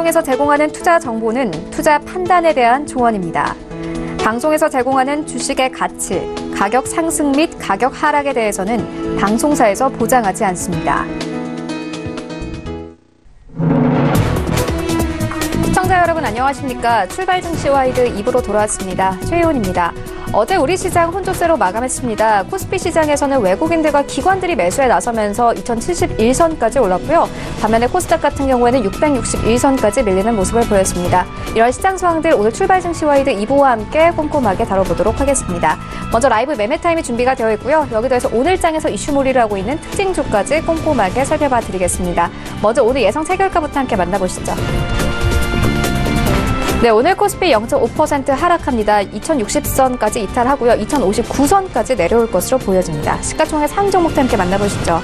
방송에서 제공하는 투자 정보는 투자 판단에 대한 조언입니다. 방송에서 제공하는 주식의 가치, 가격 상승 및 가격 하락에 대해서는 방송사에서 보장하지 않습니다. 시청자 여러분 안녕하십니까? 출발 증시 와이드 2부로 돌아왔습니다. 최희원입니다. 어제 우리 시장 혼조세로 마감했습니다. 코스피 시장에서는 외국인들과 기관들이 매수에 나서면서 2071선까지 올랐고요. 반면에 코스닥 같은 경우에는 661선까지 밀리는 모습을 보였습니다. 이런 시장 상황들 오늘 출발 증시 와이드 2부와 함께 꼼꼼하게 다뤄보도록 하겠습니다. 먼저 라이브 매매 타임이 준비가 되어 있고요. 여기도 해서 오늘 장에서 이슈몰이를 하고 있는 특징주까지 꼼꼼하게 살펴봐 드리겠습니다. 먼저 오늘 예상 체결가부터 함께 만나보시죠. 네, 오늘 코스피 0.5% 하락합니다. 2060선까지 이탈하고요. 2059선까지 내려올 것으로 보여집니다. 시가총액 상위 종목도 함께 만나보시죠.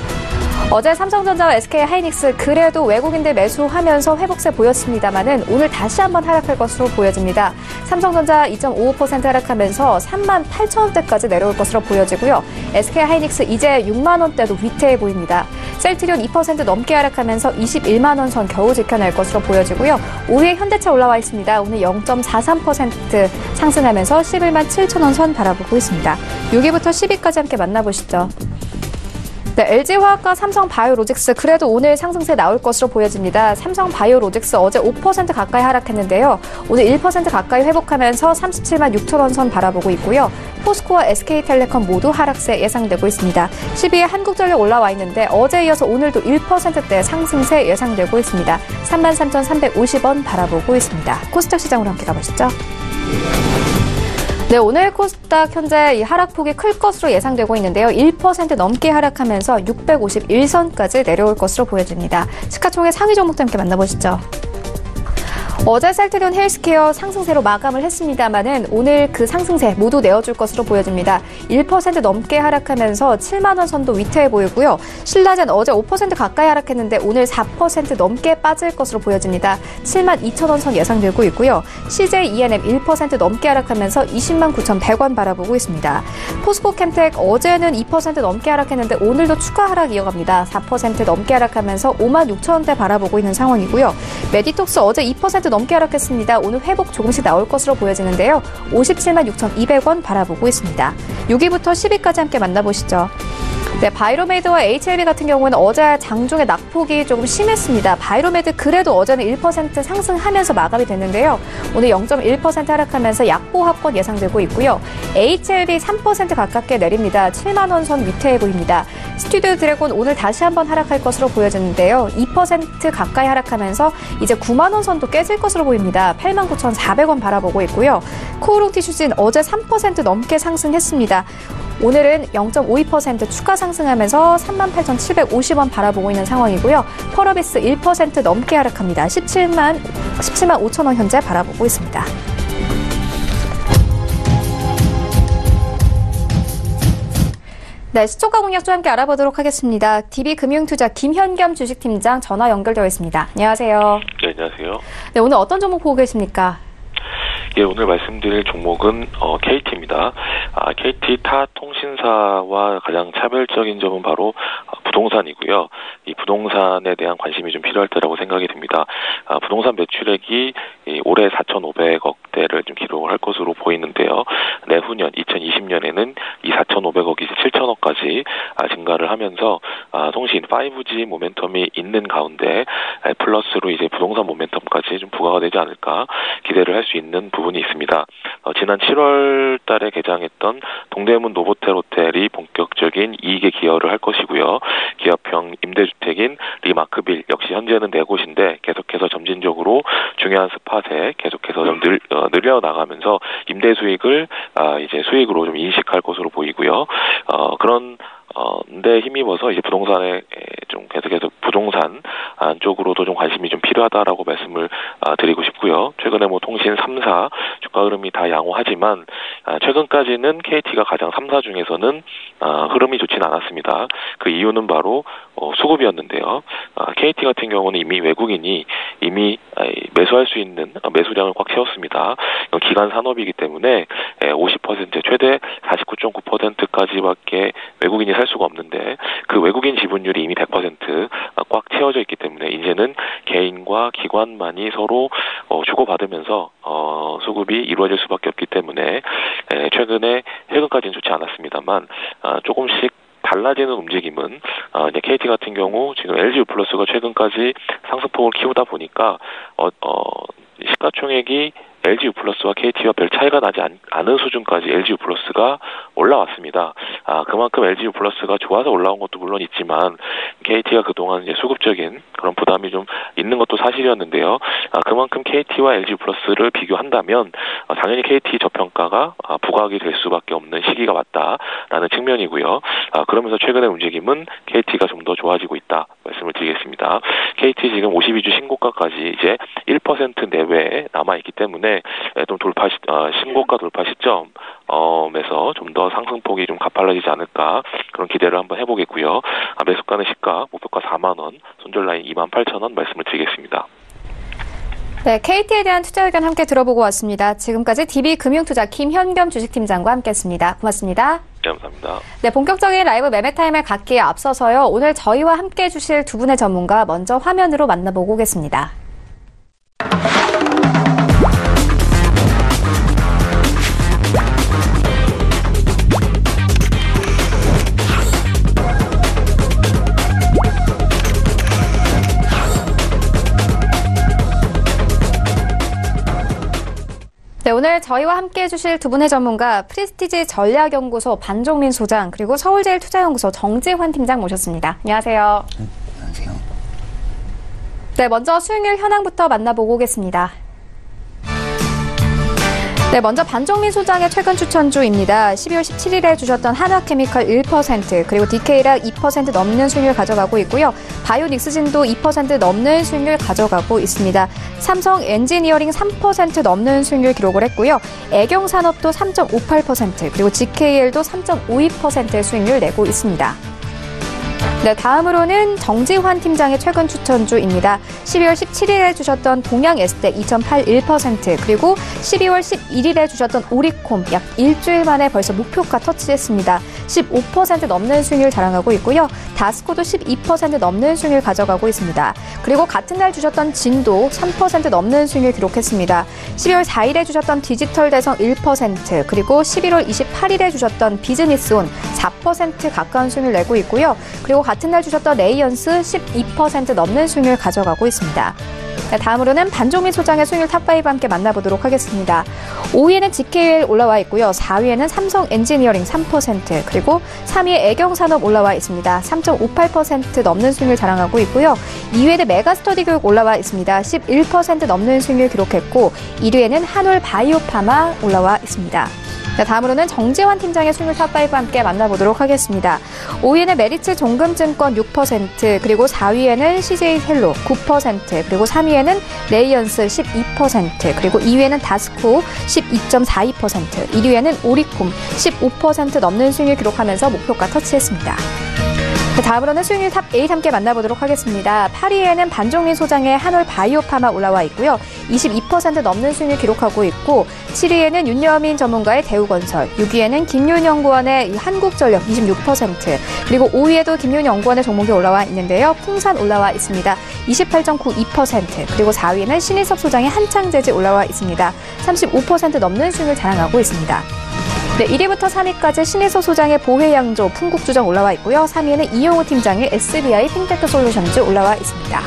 어제 삼성전자와 SK하이닉스 그래도 외국인들 매수하면서 회복세 보였습니다만은 오늘 다시 한번 하락할 것으로 보여집니다. 삼성전자 2.55% 하락하면서 38,000원대까지 내려올 것으로 보여지고요. SK하이닉스 이제 6만 원대도 위태해 보입니다. 셀트리온 2% 넘게 하락하면서 21만 원 선 겨우 지켜낼 것으로 보여지고요. 5위에 현대차 올라와 있습니다. 오늘 0.43% 상승하면서 11만 7천 원 선 바라보고 있습니다. 6위부터 10위까지 함께 만나보시죠. 네, LG화학과 삼성바이오로직스 그래도 오늘 상승세 나올 것으로 보여집니다. 삼성바이오로직스 어제 5% 가까이 하락했는데요. 오늘 1% 가까이 회복하면서 37만 6천 원 선 바라보고 있고요. 포스코와 SK텔레콤 모두 하락세 예상되고 있습니다. 12위에 한국전력 올라와 있는데 어제에 이어서 오늘도 1%대 상승세 예상되고 있습니다. 33,350원 바라보고 있습니다. 코스닥 시장으로 함께 가보시죠. 네, 오늘 코스닥 현재 이 하락폭이 클 것으로 예상되고 있는데요. 1% 넘게 하락하면서 651선까지 내려올 것으로 보여집니다. 시가총액 상위 종목도 함께 만나보시죠. 어제 셀트리온 헬스케어 상승세로 마감을 했습니다만은 오늘 그 상승세 모두 내어줄 것으로 보여집니다. 1% 넘게 하락하면서 7만 원 선도 위태해 보이고요. 신라젠 어제 5% 가까이 하락했는데 오늘 4% 넘게 빠질 것으로 보여집니다. 7만 2천 원 선 예상되고 있고요. CJ E&M 1% 넘게 하락하면서 20만 9,100원 바라보고 있습니다. 포스코캠텍 어제는 2% 넘게 하락했는데 오늘도 추가 하락 이어갑니다. 4% 넘게 하락하면서 5만 6천 원대 바라보고 있는 상황이고요. 메디톡스 어제 2% 넘게 하락했습니다. 오늘 회복 조금씩 나올 것으로 보여지는데요. 57만 6,200원 바라보고 있습니다. 6위부터 10위까지 함께 만나보시죠. 네, 바이로메드와 HLB 같은 경우는 어제 장중에 낙폭이 조금 심했습니다. 바이로메드 그래도 어제는 1% 상승하면서 마감이 됐는데요. 오늘 0.1% 하락하면서 약보합권 예상되고 있고요. HLB 3% 가깝게 내립니다. 7만 원 선 위태해 보입니다. 스튜디오 드래곤 오늘 다시 한번 하락할 것으로 보여지는데요. 2% 가까이 하락하면서 이제 9만 원 선도 깨질 것으로 보입니다. 8만 9,400원 바라보고 있고요. 코오롱 티슈진 어제 3% 넘게 상승했습니다. 오늘은 0.52% 추가 상승하면서 38,750원 바라보고 있는 상황이고요. 펄어비스 1% 넘게 하락합니다. 17만 5천 원 현재 바라보고 있습니다. 네, 시초가 공략 좀 함께 알아보도록 하겠습니다. DB금융투자 김현겸 주식팀장 전화 연결되어 있습니다. 안녕하세요. 네, 안녕하세요. 네, 오늘 어떤 종목 보고 계십니까? 예, 오늘 말씀드릴 종목은 KT입니다. KT 타 통신사와 가장 차별적인 점은 바로 부동산이고요. 이 부동산에 대한 관심이 좀 필요할 때라고 생각이 듭니다. 부동산 매출액이 올해 4,500억대를 좀 기록을 할 것으로 보이는데요. 내후년 2020년에는 이 4,500억이 이제 7,000억까지 증가를 하면서 통신 5G 모멘텀이 있는 가운데 플러스로 이제 부동산 모멘텀까지 좀 부과가 되지 않을까 기대를 할 수 있는 부분이 있습니다. 지난 7월 달에 개장했던 동대문 노보텔 호텔이 본격적인 이익에 기여를 할 것이고요. 기업형 임대주택인 리마크빌 역시 현재는 4곳인데 계속해서 점진적으로 중요한 스팟에 계속해서 좀 늘려나가면서 임대 수익을 이제 수익으로 좀 인식할 것으로 보이고요. 그런 데 힘입어서 이제 부동산에 좀 계속해서 부동산 쪽으로도 좀 관심이 좀 필요하다라고 말씀을 드리고 싶고요. 최근에 뭐 통신 3사 주가 흐름이 다 양호하지만 최근까지는 KT가 가장 3사 중에서는 흐름이 좋지는 않았습니다. 그 이유는 바로 수급이었는데요. KT 같은 경우는 이미 외국인이 이미 매수할 수 있는 매수량을 꽉 채웠습니다. 이건 기간 산업이기 때문에 50% 최대 49.9%까지밖에 외국인이 살 수가 없는데 그 외국인 지분율이 이미 100% 꽉 채워져 있기 때문에 이제는 개인과 기관 기관만이 서로 주고받으면서 수급이 이루어질 수밖에 없기 때문에 최근에 최근까지는 좋지 않았습니다만 조금씩 달라지는 움직임은 이제 KT 같은 경우 지금 LG유플러스가 최근까지 상승폭을 키우다 보니까 시가총액이 LG유플러스와 KT와 별 차이가 나지 않은 수준까지 LG유플러스가 올라왔습니다. 그만큼 LG유플러스가 좋아서 올라온 것도 물론 있지만 KT가 그동안 이제 수급적인 그런 부담이 좀 있는 것도 사실이었는데요. 그만큼 KT와 LG유플러스를 비교한다면 당연히 KT 저평가가 부각이 될 수밖에 없는 시기가 왔다라는 측면이고요. 그러면서 최근의 움직임은 KT가 좀 더 좋아지고 있다 말씀을 드리겠습니다. KT 지금 52주 신고가까지 이제 1% 내외에 남아있기 때문에 좀 신고가 돌파 시점에서 좀 더 상승폭이 좀 가팔라지지 않을까 그런 기대를 한번 해보겠고요. 매수가는 시가 목표가 4만 원, 손절 라인 28,000원 말씀을 드리겠습니다. 네, KT에 대한 투자 의견 함께 들어보고 왔습니다. 지금까지 DB금융투자 김현겸 주식팀장과 함께했습니다. 고맙습니다. 네, 감사합니다. 네, 본격적인 라이브 매매 타임을 갖기에 앞서서요. 오늘 저희와 함께해 주실 두 분의 전문가 먼저 화면으로 만나보고 오겠습니다. 네, 오늘 저희와 함께해 주실 두 분의 전문가 프리스티지 전략연구소 반종민 소장 그리고 서울제일투자연구소 정지환 팀장 모셨습니다. 안녕하세요. 안녕하세요. 네, 먼저 수익률 현황부터 만나보고 오겠습니다. 네, 먼저 반종민 소장의 최근 추천주입니다. 12월 17일에 주셨던 한화케미칼 1%, 그리고 DK락 2% 넘는 수익률 가져가고 있고요. 바이오닉스진도 2% 넘는 수익률 가져가고 있습니다. 삼성 엔지니어링 3% 넘는 수익률 기록을 했고요. 애경산업도 3.58%, 그리고 GKL도 3.52%의 수익률 내고 있습니다. 네, 다음으로는 정지환 팀장의 최근 추천주입니다. 12월 17일에 주셨던 동양에스텍 2.81%, 그리고 12월 11일에 주셨던 오리콤 약 일주일 만에 벌써 목표가 터치했습니다. 15% 넘는 수익률 자랑하고 있고요. 다스코도 12% 넘는 수익률 가져가고 있습니다. 그리고 같은 날 주셨던 진도 3% 넘는 수익률 기록했습니다. 12월 4일에 주셨던 디지털대성 1%, 그리고 11월 28일에 주셨던 비즈니스온 4% 가까운 수익률 내고 있고요. 그리고 같은 날 주셨던 레이언스 12% 넘는 수익률 가져가고 있습니다. 네, 다음으로는 반종민 소장의 수익률 탑5 함께 만나보도록 하겠습니다. 5위에는 GKL 올라와 있고요. 4위에는 삼성 엔지니어링 3%, 그리고 3위에 애경산업 올라와 있습니다. 3.58% 넘는 수익률 자랑하고 있고요. 2위에는 메가스터디 교육 올라와 있습니다. 11% 넘는 수익률 기록했고, 1위에는 한올바이오파마 올라와 있습니다. 자, 다음으로는 정지환 팀장의 수익률 탑5 함께 만나보도록 하겠습니다. 5위에는 메리츠 종금증권 6%, 그리고 4위에는 CJ헬로 9%, 그리고 3위에는 레이언스 12%, 그리고 2위에는 다스코 12.42%, 1위에는 오리콤 15% 넘는 수익률 기록하면서 목표가 터치했습니다. 다음으로는 수익률 탑8 함께 만나보도록 하겠습니다. 8위에는 반종민 소장의 한올바이오파마 올라와 있고요. 22% 넘는 수익률 기록하고 있고, 7위에는 윤여민 전문가의 대우건설, 6위에는 김윤연구원의 한국전력 26%, 그리고 5위에도 김윤연구원의 종목이 올라와 있는데요. 풍산 올라와 있습니다. 28.92%, 그리고 4위에는 신일섭 소장의 한창재즈 올라와 있습니다. 35% 넘는 수익률 자랑하고 있습니다. 네, 1위부터 3위까지 신일섭 소장의 보혜양조, 풍국주정 올라와 있고요. 3위에는 이용우 팀장의 SBI 핀테크 솔루션즈 올라와 있습니다.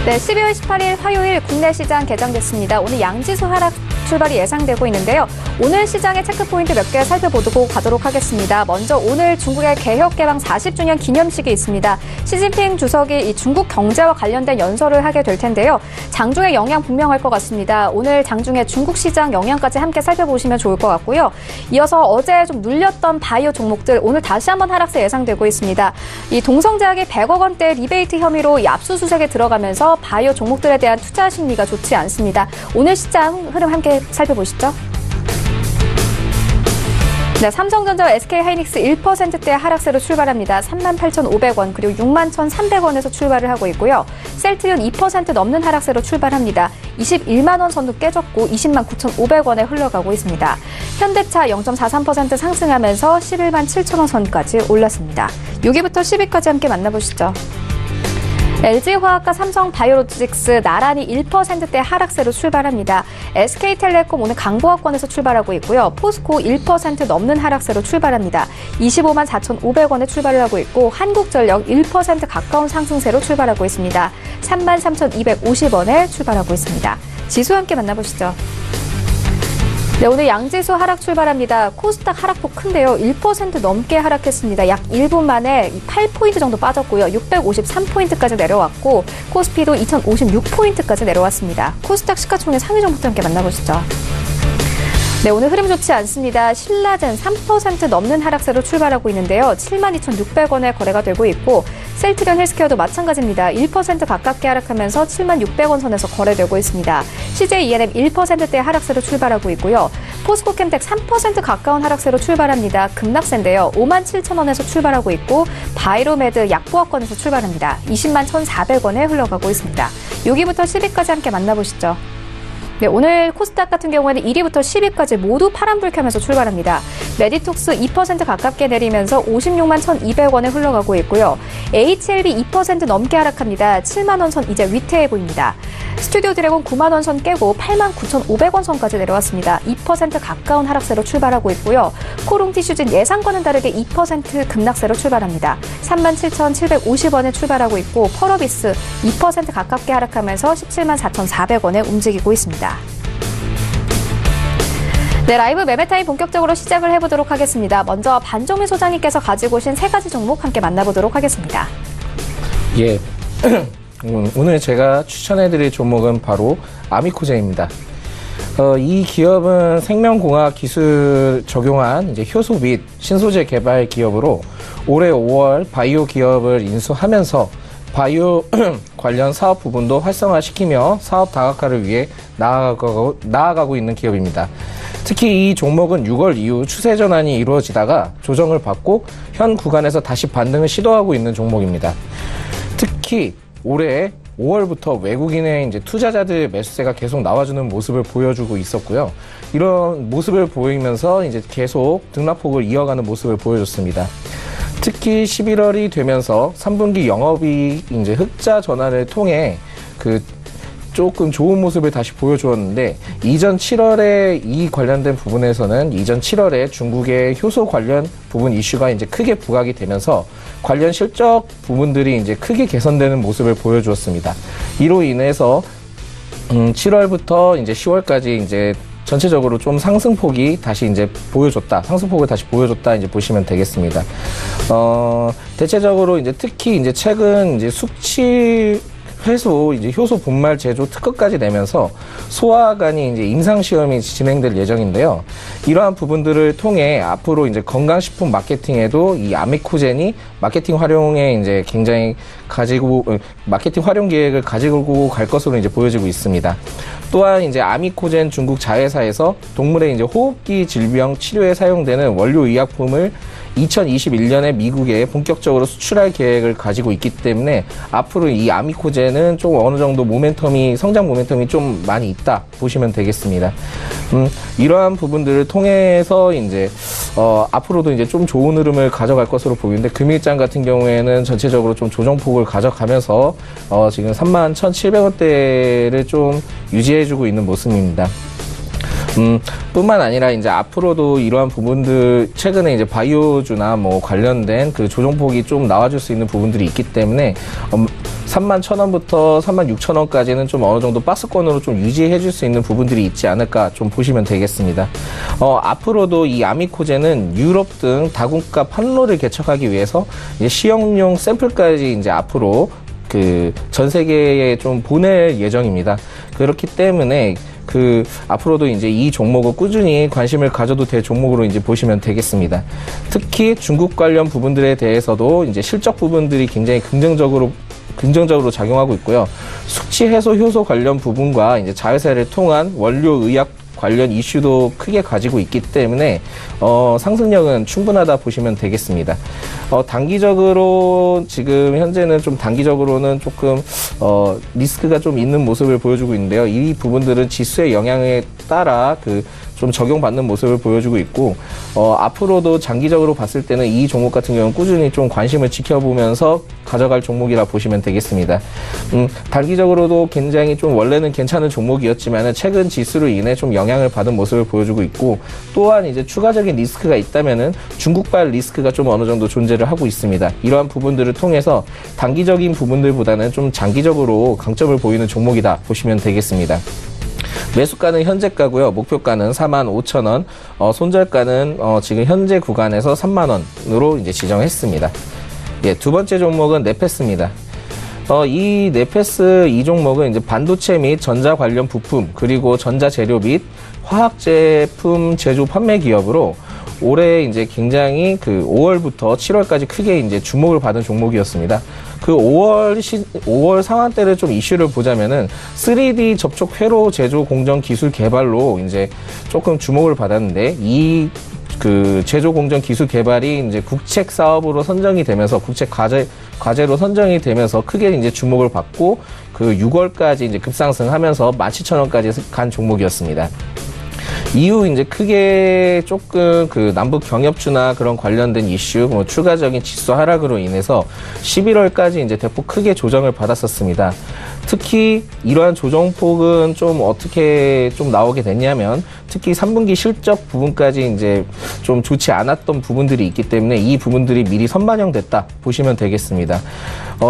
네, 12월 18일 화요일 국내 시장 개장됐습니다. 오늘 양지수 하락 출발이 예상되고 있는데요. 오늘 시장의 체크포인트 몇 개 살펴보고 가도록 하겠습니다. 먼저 오늘 중국의 개혁개방 40주년 기념식이 있습니다. 시진핑 주석이 이 중국 경제와 관련된 연설을 하게 될 텐데요. 장중의 영향 분명할 것 같습니다. 오늘 장중에 중국 시장 영향까지 함께 살펴보시면 좋을 것 같고요. 이어서 어제 좀 눌렸던 바이오 종목들 오늘 다시 한번 하락세 예상되고 있습니다. 이 동성제약이 100억 원대 리베이트 혐의로 이 압수수색에 들어가면서 바이오 종목들에 대한 투자 심리가 좋지 않습니다. 오늘 시장 흐름 함께 살펴보시죠. 네, 삼성전자와 SK하이닉스 1%대 하락세로 출발합니다. 38,500원 그리고 61,300원에서 출발을 하고 있고요. 셀트리온 2% 넘는 하락세로 출발합니다. 21만 원 선도 깨졌고 20만 9,500원에 흘러가고 있습니다. 현대차 0.43% 상승하면서 11만 7천 원 선까지 올랐습니다. 6위부터 10위까지 함께 만나보시죠. LG화학과 삼성바이오로직스 나란히 1%대 하락세로 출발합니다. SK텔레콤 오늘 강보합권에서 출발하고 있고요. 포스코 1% 넘는 하락세로 출발합니다. 25만 4,500원에 출발을 하고 있고 한국전력 1% 가까운 상승세로 출발하고 있습니다. 3만 3,250원에 출발하고 있습니다. 지수 함께 만나보시죠. 네, 오늘 양지수 하락 출발합니다. 코스닥 하락폭 큰데요. 1% 넘게 하락했습니다. 약 1분 만에 8포인트 정도 빠졌고요. 653포인트까지 내려왔고 코스피도 2056포인트까지 내려왔습니다. 코스닥 시가총액 상위 종목도 함께 만나보시죠. 네, 오늘 흐름 좋지 않습니다. 신라젠 3% 넘는 하락세로 출발하고 있는데요. 72,600원에 거래가 되고 있고 셀트리온 헬스케어도 마찬가지입니다. 1% 가깝게 하락하면서 76,600원 선에서 거래되고 있습니다. CJ ENM 1%대 하락세로 출발하고 있고요. 포스코캠텍 3% 가까운 하락세로 출발합니다. 급락세인데요. 57,000원에서 출발하고 있고 바이로메드 약보합권에서 출발합니다. 200만 1,400원에 흘러가고 있습니다. 6위부터 10위까지 함께 만나보시죠. 네, 오늘 코스닥 같은 경우에는 1위부터 10위까지 모두 파란불 켜면서 출발합니다. 메디톡스 2% 가깝게 내리면서 56만 1,200원에 흘러가고 있고요. HLB 2% 넘게 하락합니다. 7만 원 선 이제 위태해 보입니다. 스튜디오 드래곤 9만 원 선 깨고 8만 9,500원 선까지 내려왔습니다. 2% 가까운 하락세로 출발하고 있고요. 코롱 티슈진 예상과는 다르게 2% 급락세로 출발합니다. 3만 7,750원에 출발하고 있고 펄어비스 2% 가깝게 하락하면서 17만 4,400원에 움직이고 있습니다. 네, 라이브 매매타임 본격적으로 시작을 해보도록 하겠습니다. 먼저 반정민 소장님께서 가지고 오신 세 가지 종목 함께 만나보도록 하겠습니다. 예, 오늘 제가 추천해드릴 종목은 바로 아미코제입니다. 이 기업은 생명공학 기술 적용한 이제 효소 및 신소재 개발 기업으로 올해 5월 바이오 기업을 인수하면서 바이오 관련 사업 부분도 활성화시키며 사업 다각화를 위해 나아가고 있는 기업입니다. 특히 이 종목은 6월 이후 추세 전환이 이루어지다가 조정을 받고 현 구간에서 다시 반등을 시도하고 있는 종목입니다. 특히 올해 5월부터 외국인의 이제 투자자들 매수세가 계속 나와주는 모습을 보여주고 있었고요. 이런 모습을 보이면서 이제 계속 등락폭을 이어가는 모습을 보여줬습니다. 특히 11월이 되면서 3분기 영업이 이제 흑자 전환을 통해 조금 좋은 모습을 다시 보여주었는데 이전 7월에 이 관련된 부분에서는 이전 7월에 중국의 효소 관련 부분 이슈가 이제 크게 부각이 되면서 관련 실적 부분들이 이제 크게 개선되는 모습을 보여주었습니다. 이로 인해서 7월부터 이제 10월까지 이제 전체적으로 좀 상승폭이 다시 이제 상승폭을 다시 보여줬다 이제 보시면 되겠습니다. 대체적으로 이제 특히 이제 최근 이제 숙취 회수 이제 효소 분말 제조 특허까지 내면서 소화관이 이제 임상 시험이 진행될 예정인데요. 이러한 부분들을 통해 앞으로 이제 건강식품 마케팅에도 이 아미코젠이 마케팅 활용에 이제 굉장히 마케팅 활용 계획을 가지고 갈 것으로 이제 보여지고 있습니다. 또한 이제 아미코젠 중국 자회사에서 동물의 이제 호흡기 질병 치료에 사용되는 원료 의약품을 2021년에 미국에 본격적으로 수출할 계획을 가지고 있기 때문에 앞으로 이 아미코젠은 좀 어느 정도 성장 모멘텀이 좀 많이 있다 보시면 되겠습니다. 이러한 부분들을 통해서 이제 앞으로도 이제 좀 좋은 흐름을 가져갈 것으로 보이는데 금일장 같은 경우에는 전체적으로 좀 조정폭을 가져가면서 지금 31,700원대를 좀 유지해주고 있는 모습입니다. 뿐만 아니라 이제 앞으로도 이러한 부분들 최근에 이제 바이오주나 뭐 관련된 그 조정폭이 좀 나와줄 수 있는 부분들이 있기 때문에 31,000원부터 36,000원까지는 좀 어느 정도 박스권으로 좀 유지해 줄 수 있는 부분들이 있지 않을까 좀 보시면 되겠습니다. 앞으로도 이 아미코젠은 유럽 등 다국가 판로를 개척하기 위해서 이제 시험용 샘플까지 이제 앞으로 전 세계에 좀 보낼 예정입니다. 그렇기 때문에 앞으로도 이제 이 종목을 꾸준히 관심을 가져도 될 종목으로 이제 보시면 되겠습니다. 특히 중국 관련 부분들에 대해서도 이제 실적 부분들이 굉장히 긍정적으로 작용하고 있고요. 숙취 해소 효소 관련 부분과 이제 자회사를 통한 원료 의약 관련 이슈도 크게 가지고 있기 때문에 상승력은 충분하다 보시면 되겠습니다. 단기적으로 지금 현재는 좀 단기적으로는 조금 리스크가 좀 있는 모습을 보여주고 있는데요. 이 부분들은 지수의 영향에 따라 좀 적용받는 모습을 보여주고 있고, 앞으로도 장기적으로 봤을 때는 이 종목 같은 경우는 꾸준히 좀 관심을 지켜보면서 가져갈 종목이라 보시면 되겠습니다. 단기적으로도 굉장히 좀 원래는 괜찮은 종목이었지만은 최근 지수로 인해 좀 영향을 받은 모습을 보여주고 있고, 또한 이제 추가적인 리스크가 있다면은 중국발 리스크가 좀 어느 정도 존재를 하고 있습니다. 이러한 부분들을 통해서 단기적인 부분들보다는 좀 장기적으로 강점을 보이는 종목이다 보시면 되겠습니다. 매수가는 현재가고요. 목표가는 45,000원, 손절가는 지금 현재 구간에서 3만원으로 이제 지정했습니다. 예, 두 번째 종목은 네페스입니다. 이 네페스 이 종목은 이제 반도체 및 전자 관련 부품, 그리고 전자 재료 및 화학 제품 제조 판매 기업으로 올해 이제 굉장히 5월부터 7월까지 크게 이제 주목을 받은 종목이었습니다. 5월 상한때를 좀 이슈를 보자면은 3D 접촉 회로 제조 공정 기술 개발로 이제 조금 주목을 받았는데, 이 제조 공정 기술 개발이 이제 국책 사업으로 선정이 되면서 국책 과제로 선정이 되면서 크게 이제 주목을 받고 6월까지 이제 급상승하면서 17,000원까지 간 종목이었습니다. 이후 이제 크게 조금 남북 경협주나 그런 관련된 이슈, 추가적인 지수 하락으로 인해서 11월까지 이제 대폭 크게 조정을 받았었습니다. 특히 이러한 조정폭은 좀 어떻게 좀 나오게 됐냐면, 특히 3분기 실적 부분까지 이제 좀 좋지 않았던 부분들이 있기 때문에 이 부분들이 미리 선반영됐다 보시면 되겠습니다.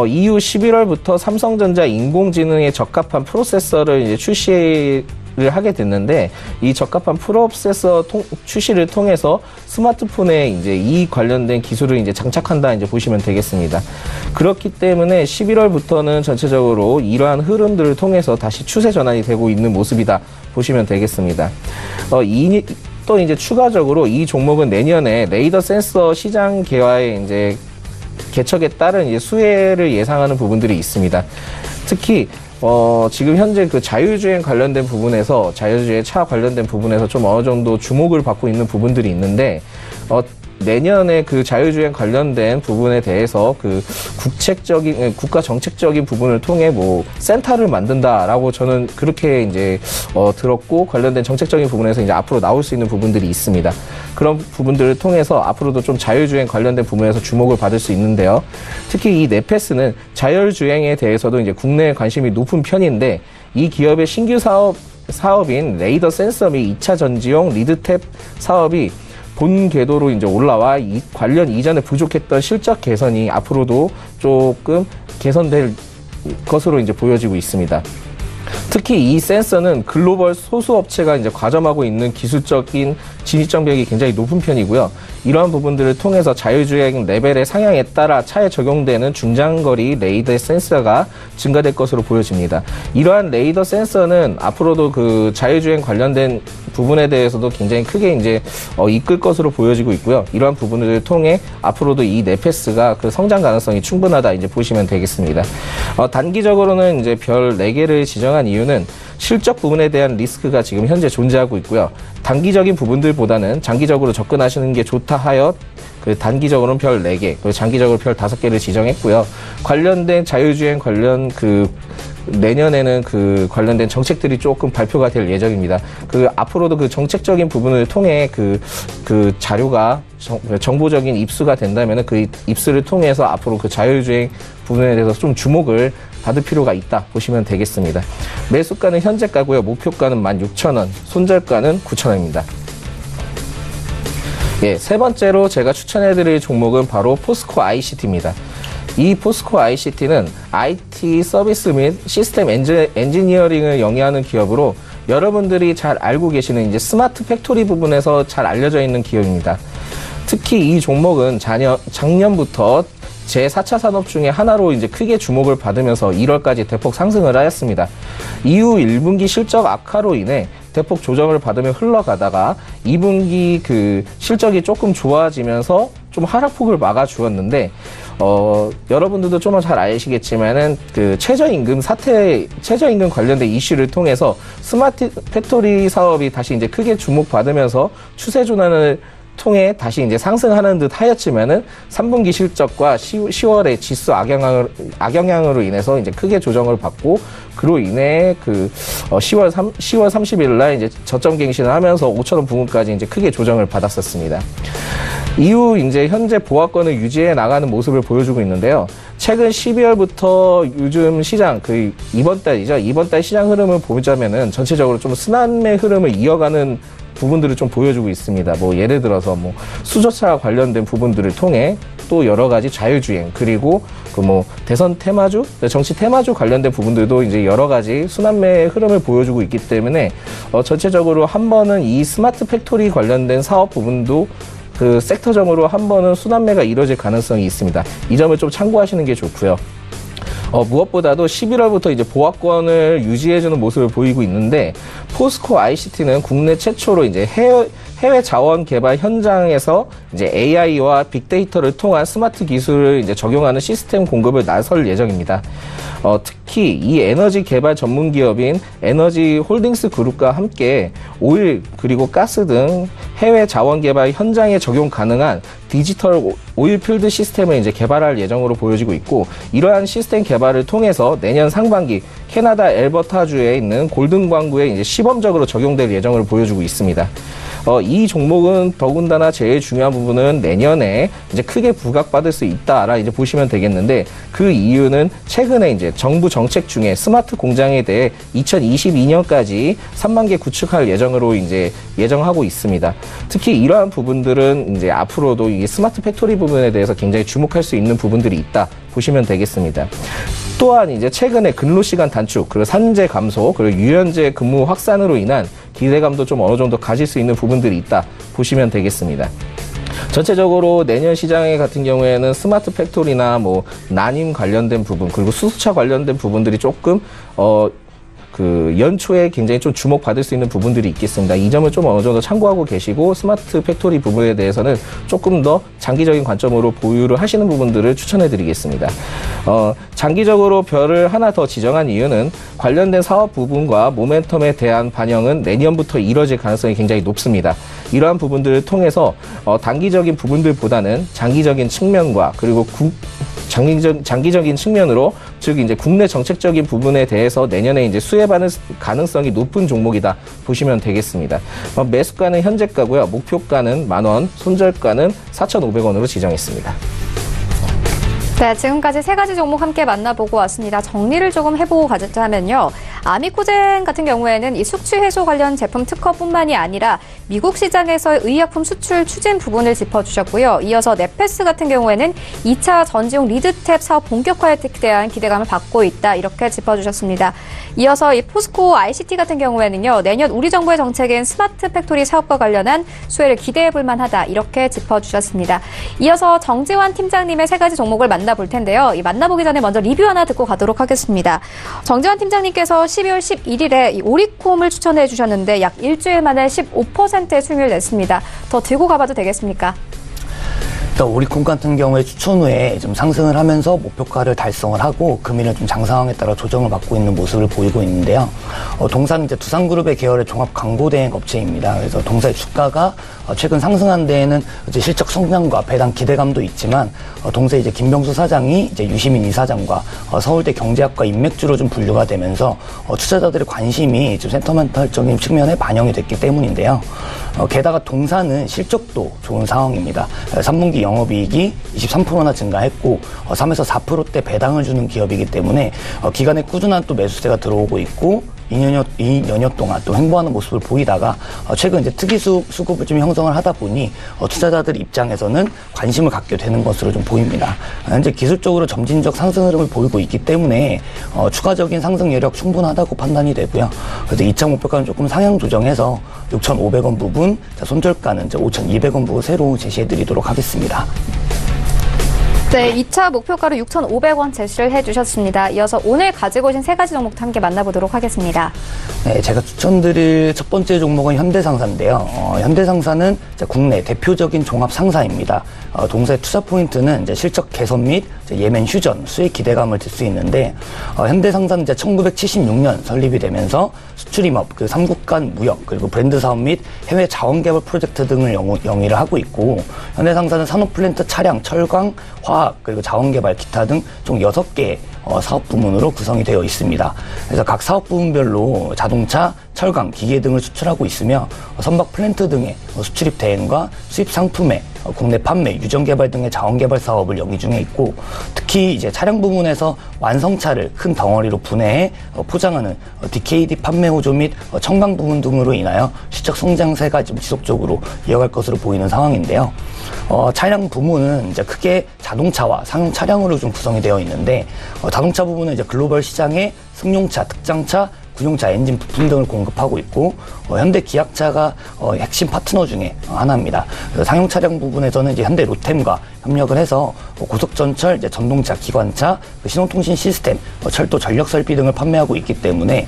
이후 11월부터 삼성전자 인공지능에 적합한 프로세서를 이제 출시를 하게 됐는데, 이 적합한 프로세서 출시를 통해서 스마트폰에 이제 이 관련된 기술을 이제 장착한다 이제 보시면 되겠습니다. 그렇기 때문에 11월부터는 전체적으로 이러한 흐름들을 통해서 다시 추세 전환이 되고 있는 모습이다 보시면 되겠습니다. 또 이제 추가적으로 이 종목은 내년에 레이더 센서 시장 개화에 이제 개척에 따른 이제 수혜를 예상하는 부분들이 있습니다. 특히 지금 현재 자율주행 관련된 부분에서, 자율주행 차 관련된 부분에서 좀 어느 정도 주목을 받고 있는 부분들이 있는데, 내년에 자율주행 관련된 부분에 대해서 국가 정책적인 부분을 통해 센터를 만든다라고 저는 그렇게 이제 들었고, 관련된 정책적인 부분에서 이제 앞으로 나올 수 있는 부분들이 있습니다. 그런 부분들을 통해서 앞으로도 좀 자율주행 관련된 부분에서 주목을 받을 수 있는데요. 특히 이 네페스는 자율주행에 대해서도 이제 국내에 관심이 높은 편인데, 이 기업의 신규 사업인 레이더 센서 및 2차 전지용 리드탭 사업이 본 궤도로 이제 올라와 관련 이전에 부족했던 실적 개선이 앞으로도 조금 개선될 것으로 이제 보여지고 있습니다. 특히 이 센서는 글로벌 소수 업체가 이제 과점하고 있는 기술적인 진입장벽이 굉장히 높은 편이고요. 이러한 부분들을 통해서 자율주행 레벨의 상향에 따라 차에 적용되는 중장거리 레이더 센서가 증가될 것으로 보여집니다. 이러한 레이더 센서는 앞으로도 자율주행 관련된 부분에 대해서도 굉장히 크게 이제 이끌 것으로 보여지고 있고요. 이러한 부분을 통해 앞으로도 이 네페스가 성장 가능성이 충분하다 이제 보시면 되겠습니다. 단기적으로는 이제 별 4개를 지정한 이유는 실적 부분에 대한 리스크가 지금 현재 존재하고 있고요. 단기적인 부분들보다는 장기적으로 접근하시는 게 좋다 하여 단기적으로는 별 4개, 그리고 장기적으로 별 5개를 지정했고요. 관련된 자율주행 관련 내년에는 관련된 정책들이 조금 발표가 될 예정입니다. 앞으로도 정책적인 부분을 통해 자료가 정보적인 입수가 된다면 입수를 통해서 앞으로 자율주행 부분에 대해서 좀 주목을 받을 필요가 있다 보시면 되겠습니다. 매수가는 현재가고요. 목표가는 16,000원, 손절가는 9,000원입니다. 예, 세 번째로 제가 추천해드릴 종목은 바로 포스코 ICT입니다. 이 포스코 ICT는 IT 서비스 및 시스템 엔지니어링을 영위하는 기업으로, 여러분들이 잘 알고 계시는 이제 스마트 팩토리 부분에서 잘 알려져 있는 기업입니다. 특히 이 종목은 작년부터 제4차 산업 중에 하나로 이제 크게 주목을 받으면서 1월까지 대폭 상승을 하였습니다. 이후 1분기 실적 악화로 인해 대폭 조정을 받으며 흘러가다가 2분기 실적이 조금 좋아지면서 좀 하락폭을 막아주었는데 여러분들도 좀 잘 아시겠지만은 그 최저임금 관련된 이슈를 통해서 스마트 팩토리 사업이 다시 이제 크게 주목받으면서 추세 전환을 통해 다시 이제 상승하는 듯 하였지만은 3분기 실적과 10월에 지수 악영향으로 인해서 이제 크게 조정을 받고 그로 인해 그 10월 30일 날 이제 저점 갱신을 하면서 5,000원 부근까지 이제 크게 조정을 받았었습니다. 이후 이제 현재 보합권을 유지해 나가는 모습을 보여주고 있는데요. 최근 12월부터 요즘 시장 이번 달 시장 흐름을 보자면은 전체적으로 좀 순환매 흐름을 이어가는 부분들을 좀 보여주고 있습니다. 뭐 예를 들어서 뭐 수저차 관련된 부분들을 통해 또 여러 가지 자유주행 그리고 그 뭐 대선 테마주, 정치 테마주 관련된 부분들도 이제 여러 가지 순환매의 흐름을 보여주고 있기 때문에 전체적으로 한 번은 이 스마트 팩토리 관련된 사업 부분도 그 섹터점으로 한 번은 순환매가 이루어질 가능성이 있습니다. 이 점을 좀 참고하시는 게 좋고요. 무엇보다도 11월부터 이제 보합권을 유지해주는 모습을 보이고 있는데 포스코 ICT는 국내 최초로 이제 해외 자원 개발 현장에서 이제 AI와 빅데이터를 통한 스마트 기술을 이제 적용하는 시스템 공급을 나설 예정입니다. 특히 이 에너지 개발 전문 기업인 에너지 홀딩스 그룹과 함께 오일 그리고 가스 등 해외 자원 개발 현장에 적용 가능한 디지털 오일필드 시스템을 이제 개발할 예정으로 보여지고 있고 이러한 시스템 개발을 통해서 내년 상반기 캐나다 엘버타주에 있는 골든 광구에 이제 시범적으로 적용될 예정으로 보여주고 있습니다. 이 종목은 더군다나 제일 중요한 부분은 내년에 이제 크게 부각받을 수 있다라 이제 보시면 되겠는데 그 이유는 최근에 이제 정부 정책 중에 스마트 공장에 대해 2022년까지 3만 개 구축할 예정으로 이제 예정하고 있습니다. 특히 이러한 부분들은 이제 앞으로도 이 스마트 팩토리 부분에 대해서 굉장히 주목할 수 있는 부분들이 있다 보시면 되겠습니다. 또한 이제 최근에 근로 시간 단축, 그리고 산재 감소, 그리고 유연제 근무 확산으로 인한 기대감도 좀 어느 정도 가질 수 있는 부분들이 있다 보시면 되겠습니다. 전체적으로 내년 시장에 같은 경우에는 스마트 팩토리나 뭐 난임 관련된 부분 그리고 수소차 관련된 부분들이 조금 연초에 굉장히 좀 주목받을 수 있는 부분들이 있겠습니다. 이 점을 좀 어느 정도 참고하고 계시고 스마트 팩토리 부분에 대해서는 조금 더 장기적인 관점으로 보유를 하시는 부분들을 추천해 드리겠습니다. 장기적으로 별을 하나 더 지정한 이유는 관련된 사업 부분과 모멘텀에 대한 반영은 내년부터 이뤄질 가능성이 굉장히 높습니다. 이러한 부분들을 통해서 단기적인 부분들보다는 장기적인 측면과 그리고 장기적인 측면으로 즉 이제 국내 정책적인 부분에 대해서 내년에 이제 수혜받을 가능성이 높은 종목이다 보시면 되겠습니다. 매수가는 현재가고요. 목표가는 10,000원, 손절가는 4,500원으로 지정했습니다. 네, 지금까지 세 가지 종목 함께 만나보고 왔습니다. 정리를 조금 해보고 가자면요. 아미코젠 같은 경우에는 이 숙취 해소 관련 제품 특허뿐만이 아니라 미국 시장에서의 의약품 수출 추진 부분을 짚어주셨고요. 이어서 네페스 같은 경우에는 2차 전지용 리드탭 사업 본격화에 대한 기대감을 받고 있다. 이렇게 짚어주셨습니다. 이어서 이 포스코 ICT 같은 경우에는요. 내년 우리 정부의 정책인 스마트 팩토리 사업과 관련한 수혜를 기대해볼 만하다. 이렇게 짚어주셨습니다. 이어서 정지환 팀장님의 세 가지 종목을 만나볼 텐데요. 이 만나보기 전에 먼저 리뷰 하나 듣고 가도록 하겠습니다. 정지환 팀장님께서 12월 11일에 이 오리콤을 추천해 주셨는데 약 일주일 만에 15%의 수익률을 냈습니다. 더 들고 가봐도 되겠습니까? 오리콤 같은 경우에 추천 후에 좀 상승을 하면서 목표가를 달성을 하고 금일은 좀 장상황에 따라 조정을 받고 있는 모습을 보이고 있는데요. 동사는 이제 두산그룹의 계열의 종합 광고 대행 업체입니다. 그래서 동사의 주가가 최근 상승한 데에는 이제 실적 성장과 배당 기대감도 있지만 동사 이제 김병수 사장이 이제 유시민 이사장과 서울대 경제학과 인맥주로 좀 분류가 되면서 투자자들의 관심이 좀 센터멘탈적인 측면에 반영이 됐기 때문인데요. 게다가 동사는 실적도 좋은 상황입니다. 3분기 영업이익이 23%나 증가했고 3에서 4%대 배당을 주는 기업이기 때문에 기간에 꾸준한 또 매수세가 들어오고 있고 2년여 동안 또 횡보하는 모습을 보이다가 최근 이제 특이 수급을 좀 형성을 하다 보니 투자자들 입장에서는 관심을 갖게 되는 것으로 좀 보입니다. 현재 기술적으로 점진적 상승 흐름을 보이고 있기 때문에 추가적인 상승 여력 충분하다고 판단이 되고요. 그래서 2차 목표가는 조금 상향 조정해서 6,500원 부분, 손절가는 5,200원 부분 새로 제시해드리도록 하겠습니다. 네, 2차 목표가로 6,500원 제시를 해주셨습니다. 이어서 오늘 가지고 오신 세 가지 종목도 함께 만나보도록 하겠습니다. 네, 제가 추천드릴 첫 번째 종목은 현대상사인데요. 현대상사는 국내 대표적인 종합상사입니다. 동사의 투자 포인트는 이제 실적 개선 및 예멘 휴전, 수익 기대감을 들 수 있는데, 현대상사는 이제 1976년 설립이 되면서 수출임업, 그 삼국 간 무역, 그리고 브랜드 사업 및 해외 자원개발 프로젝트 등을 영위를 하고 있고, 현대상사는 산업플랜트, 차량, 철강, 화학, 그리고 자원개발, 기타 등 총 6개의 사업 부문으로 구성이 되어 있습니다. 그래서 각 사업 부문별로 자동차, 철강, 기계 등을 수출하고 있으며 선박 플랜트 등의 수출입 대행과 수입 상품의 국내 판매, 유전 개발 등의 자원 개발 사업을 영위 중에 있고, 특히 이제 차량 부문에서 완성차를 큰 덩어리로 분해해 포장하는 DKD 판매 호조 및 첨강 부문 등으로 인하여 실적 성장세가 좀 지속적으로 이어갈 것으로 보이는 상황인데요. 차량 부문은 이제 크게 자동차와 상용 차량으로 좀 구성이 되어 있는데, 자동차 부분은 이제 글로벌 시장에 승용차, 특장차, 군용차 엔진 부품 등을 공급하고 있고, 현대 기아차가 핵심 파트너 중에 하나입니다. 상용 차량 부분에서는 이제 현대 로템과 협력을 해서 고속전철, 이제 전동차, 기관차, 신호통신 시스템, 철도 전력 설비 등을 판매하고 있기 때문에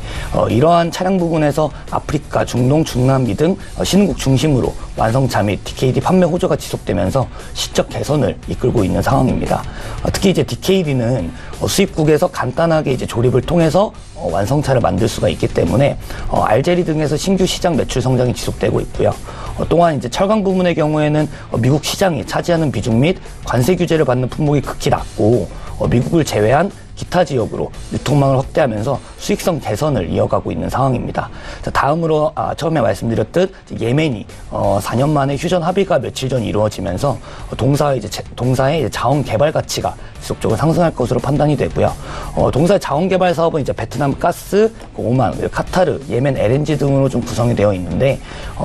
이러한 차량 부분에서 아프리카, 중동, 중남미 등 신흥국 중심으로 완성차 및 DKD 판매 호조가 지속되면서 실적 개선을 이끌고 있는 상황입니다. 특히 이제 DKD는 수입국에서 간단하게 이제 조립을 통해서 완성차를 만들 수가 있기 때문에 알제리 등에서 신규 시장 매출 성장이 지속되고 있고요. 또한 이제 철강 부문의 경우에는 미국 시장이 차지하는 비중 및 관세 규제를 받는 품목이 극히 낮고, 미국을 제외한 기타 지역으로 유통망을 확대하면서 수익성 개선을 이어가고 있는 상황입니다. 자, 다음으로 처음에 말씀드렸듯 예멘이 4년 만에 휴전 합의가 며칠 전 이루어지면서 동사의 자원 개발 가치가 지속적으로 상승할 것으로 판단이 되고요. 동사의 자원 개발 사업은 이제 베트남 가스, 오만, 카타르, 예멘 LNG 등으로 좀 구성이 되어 있는데,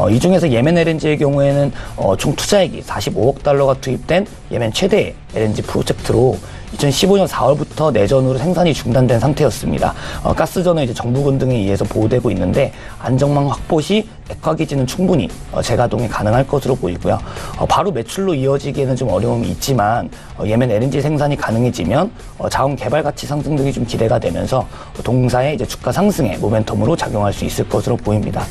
이 중에서 예멘 LNG의 경우에는 총 투자액이 45억 달러가 투입된 예멘 최대의 LNG 프로젝트로 2015년 4월부터 내전으로 생산이 중단된 상태였습니다. 가스전은 이제 정부군 등에 의해서 보호되고 있는데, 안정망 확보 시 액화기지는 충분히 재가동이 가능할 것으로 보이고요. 바로 매출로 이어지기에는 좀 어려움이 있지만, 예멘 LNG 생산이 가능해지면 자원 개발 가치 상승 등이 좀 기대가 되면서 동사의 이제 주가 상승의 모멘텀으로 작용할 수 있을 것으로 보입니다.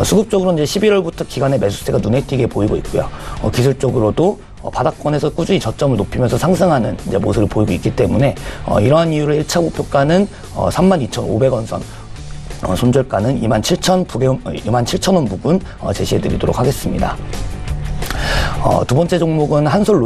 수급적으로는 이제 11월부터 기관의 매수세가 눈에 띄게 보이고 있고요. 기술적으로도 바닥권에서 꾸준히 저점을 높이면서 상승하는 이제 모습을 보이고 있기 때문에 이러한 이유로 1차 목표가는 32,500원 선, 손절가는 27,000원 부근 제시해드리도록 하겠습니다. 두 번째 종목은 한솔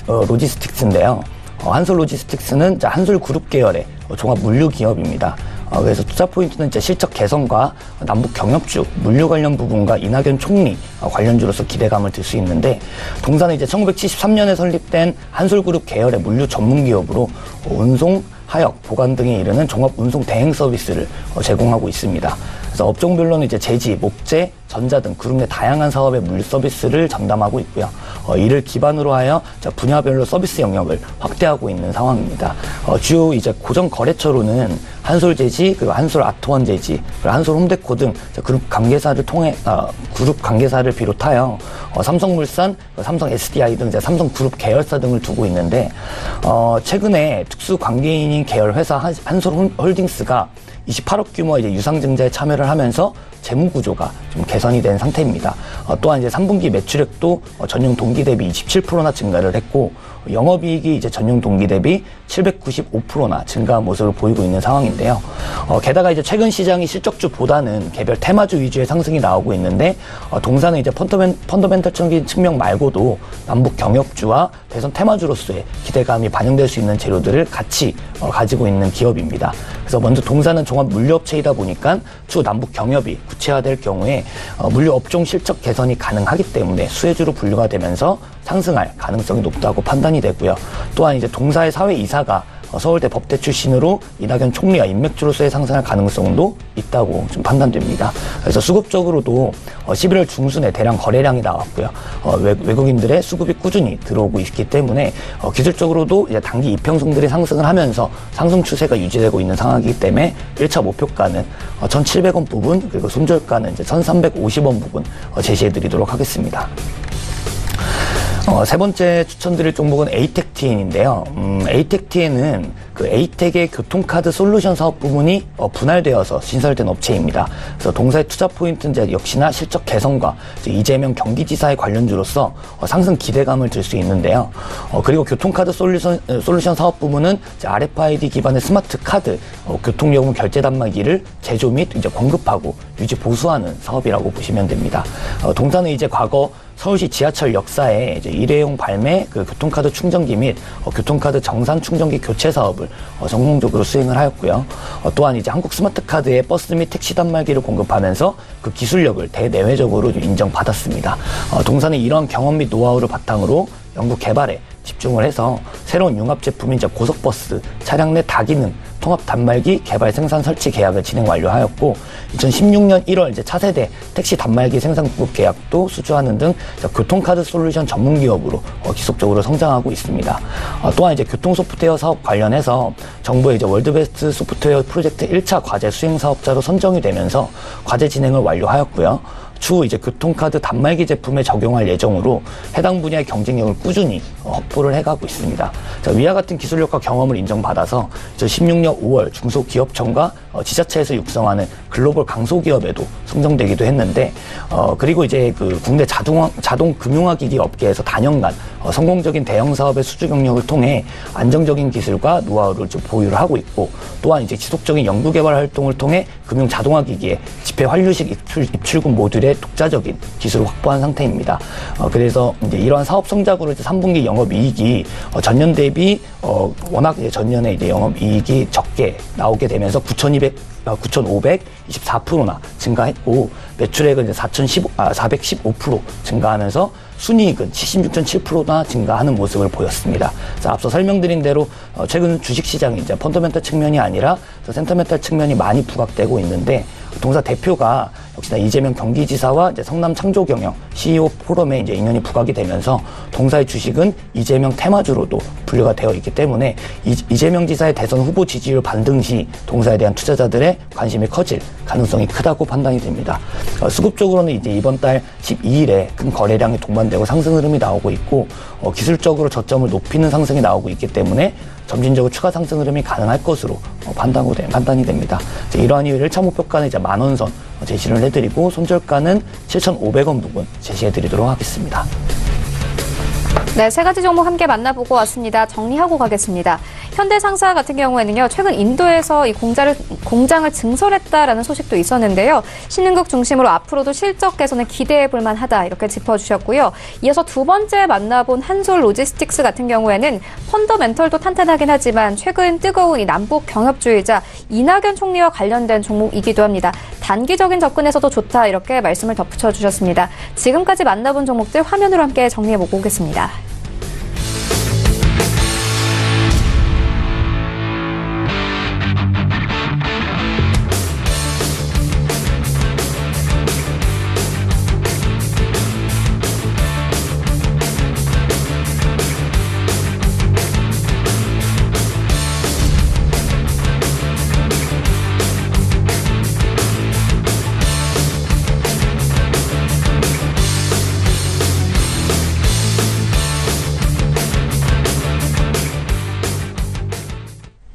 로지스틱스인데요. 한솔 로지스틱스는 한솔 그룹 계열의 종합 물류 기업입니다. 그래서 투자 포인트는 이제 실적 개선과 남북 경협주, 물류 관련 부분과 이낙연 총리 관련주로서 기대감을 들 수 있는데, 동사는 이제 1973년에 설립된 한솔그룹 계열의 물류 전문 기업으로 운송, 하역, 보관 등에 이르는 종합 운송 대행 서비스를 제공하고 있습니다. 그래서 업종별로는 이제 제지, 목재, 전자 등 그룹 내 다양한 사업의 물류 서비스를 전담하고 있고요. 이를 기반으로 하여 분야별로 서비스 영역을 확대하고 있는 상황입니다. 주요 이제 고정 거래처로는 한솔제지, 그리고 한솔 아트원 제지, 그리고 한솔 홈데코 등 그룹 관계사를 비롯하여 삼성물산, 삼성 SDI 등 삼성 그룹 계열사 등을 두고 있는데, 최근에 특수 관계인인 계열 회사 한솔 홀딩스가 28억 규모의 이제 유상증자에 참여를 하면서 재무 구조가 좀 개선이 된 상태입니다. 또한 이제 3분기 매출액도 전년 동기 대비 27%나 증가를 했고, 영업이익이 이제 전년 동기 대비 795%나 증가한 모습을 보이고 있는 상황인데요. 게다가 이제 최근 시장이 실적주보다는 개별 테마주 위주의 상승이 나오고 있는데, 동사는 이제 펀더멘털적인 측면 말고도 남북 경협주와 대선 테마주로서의 기대감이 반영될 수 있는 재료들을 같이 가지고 있는 기업입니다. 그래서 먼저 동사는 종합 물류업체이다 보니까 추후 남북 경협이 구체화될 경우에 물류 업종 실적 개선이 가능하기 때문에 수혜주로 분류가 되면서 상승할 가능성이 높다고 판단이 되고요. 또한 이제 동사의 사회이사가 서울대 법대 출신으로 이낙연 총리와 인맥주로서의 상승할 가능성도 있다고 좀 판단됩니다. 그래서 수급적으로도 11월 중순에 대량 거래량이 나왔고요. 외국인들의 수급이 꾸준히 들어오고 있기 때문에 기술적으로도 이제 단기 이평선들이 상승을 하면서 상승 추세가 유지되고 있는 상황이기 때문에 1차 목표가는 1,700원 부분, 그리고 손절가는 이제 1,350원 부분 제시해드리도록 하겠습니다. 세 번째 추천드릴 종목은 에이텍TN인데요. 에이텍TN은 그 에이텍의 교통카드 솔루션 사업 부문이 분할되어서 신설된 업체입니다. 그래서 동사의 투자 포인트는 이제 역시나 실적 개선과 이재명 경기지사의 관련주로서 상승 기대감을 들 수 있는데요. 그리고 교통카드 솔루션 사업 부문은 이제 RFID 기반의 스마트 카드, 교통요금 결제 단말기를 제조 및 이제 공급하고 유지 보수하는 사업이라고 보시면 됩니다. 동사는 이제 과거 서울시 지하철 역사에 이제 일회용 발매 그 교통카드 충전기 및 교통카드 정산 충전기 교체 사업을 성공적으로 수행을 하였고요. 또한 이제 한국 스마트카드의 버스 및 택시 단말기를 공급하면서 그 기술력을 대내외적으로 인정받았습니다. 동사는 이러한 경험 및 노하우를 바탕으로 연구 개발에 집중을 해서 새로운 융합 제품인 고속버스 차량 내 다기능 통합 단말기 개발 생산 설치 계약을 진행 완료하였고 2016년 1월 이제 차세대 택시 단말기 생산 공급 계약도 수주하는 등 교통카드 솔루션 전문 기업으로 지속적으로 성장하고 있습니다. 또한 이제 교통 소프트웨어 사업 관련해서 정부의 이제 월드베스트 소프트웨어 프로젝트 1차 과제 수행 사업자로 선정이 되면서 과제 진행을 완료하였고요. 추후 이제 교통카드 단말기 제품에 적용할 예정으로 해당 분야의 경쟁력을 꾸준히 확보를 해가고 있습니다. 위와 같은 기술력과 경험을 인정받아서 2016년 5월 중소기업청과 지자체에서 육성하는 글로벌 강소기업에도 선정되기도 했는데, 그리고 이제 그 국내 자동 금융화기기 업계에서 단연간 성공적인 대형 사업의 수주 경력을 통해 안정적인 기술과 노하우를 좀 보유를 하고 있고, 또한 이제 지속적인 연구개발 활동을 통해 금융 자동화기기의 지폐 환류식 입출금 모듈의 독자적인 기술을 확보한 상태입니다. 그래서 이제 이러한 사업 성장으로 이제 3분기 영업이익이 전년 대비 워낙 이제 전년에 이제 영업이익이 적게 나오게 되면서 9,524%나 증가했고, 매출액은 이제 415% 증가하면서 순이익은 76.7%나 증가하는 모습을 보였습니다. 자, 앞서 설명드린 대로 최근 주식시장이 이제 펀더멘털 측면이 아니라 센터멘털 측면이 많이 부각되고 있는데, 동사 대표가 역시나 이재명 경기지사와 이제 성남 창조경영 CEO 포럼에 이제 인연이 부각이 되면서 동사의 주식은 이재명 테마주로도 분류가 되어 있기 때문에 이재명 지사의 대선 후보 지지율 반등 시 동사에 대한 투자자들의 관심이 커질 가능성이 크다고 판단이 됩니다. 수급적으로는 이제 이번 달 12일에 큰 거래량이 동반되고 상승 흐름이 나오고 있고, 기술적으로 저점을 높이는 상승이 나오고 있기 때문에 점진적으로 추가 상승 흐름이 가능할 것으로 판단이 됩니다. 이러한 이유 1차 목표가는 이제 10,000원 선 제시를 해드리고, 손절가는 7,500원 부분 제시해드리도록 하겠습니다. 네, 세 가지 종목 함께 만나보고 왔습니다. 정리하고 가겠습니다. 현대상사 같은 경우에는요, 최근 인도에서 이 공장을 증설했다라는 소식도 있었는데요. 신흥국 중심으로 앞으로도 실적 개선을 기대해 볼 만하다, 이렇게 짚어주셨고요. 이어서 두 번째 만나본 한솔 로지스틱스 같은 경우에는 펀더멘털도 탄탄하긴 하지만 최근 뜨거운 이 남북 경협주의자 이낙연 총리와 관련된 종목이기도 합니다. 단기적인 접근에서도 좋다, 이렇게 말씀을 덧붙여 주셨습니다. 지금까지 만나본 종목들 화면으로 함께 정리해 보고 오겠습니다.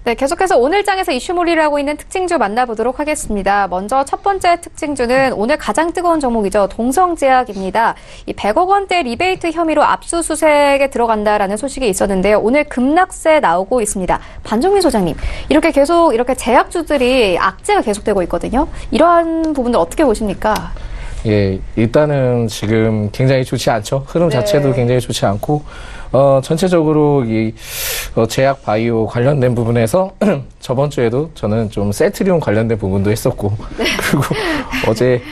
네, 계속해서 오늘 장에서 이슈몰이를 하고 있는 특징주 만나보도록 하겠습니다. 먼저 첫 번째 특징주는 오늘 가장 뜨거운 종목이죠. 동성제약입니다. 이 100억 원대 리베이트 혐의로 압수수색에 들어간다라는 소식이 있었는데요. 오늘 급락세 나오고 있습니다. 반종민 소장님, 이렇게 제약주들이 악재가 계속되고 있거든요. 이러한 부분들 어떻게 보십니까? 예, 일단은 지금 굉장히 좋지 않죠. 흐름 자체도 굉장히 좋지 않고, 전체적으로 이 제약 바이오 관련된 부분에서 저번 주에도 저는 좀 셀트리온 관련된 부분도 했었고, 그리고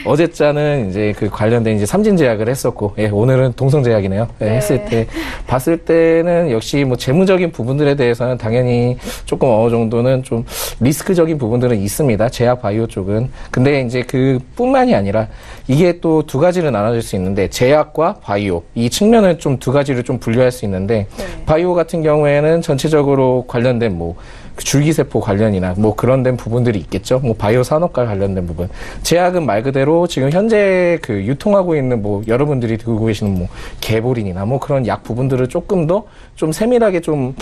어제자는 이제 그 관련된 이제 삼진제약을 했었고, 예, 오늘은 동성제약이네요. 예, 했을 때 봤을 때는 역시 뭐 재무적인 부분들에 대해서는 당연히 조금 어느 정도는 좀 리스크적인 부분들은 있습니다. 제약 바이오 쪽은. 근데 이제 그뿐만이 아니라 이게 또 두 가지를 나눠질 수 있는데, 제약과 바이오 이 측면을 좀 두 가지를 좀 분류할 수 있는데, 바이오 같은 경우에는 전체적으로 관련된 뭐 줄기세포 관련이나 뭐 그런 된 부분들이 있겠죠. 뭐 바이오 산업과 관련된 부분. 제약은 말 그대로 지금 현재 그 유통하고 있는 뭐 여러분들이 들고 계시는 뭐 개보린이나 뭐 그런 약 부분들을 조금 더 좀 세밀하게 좀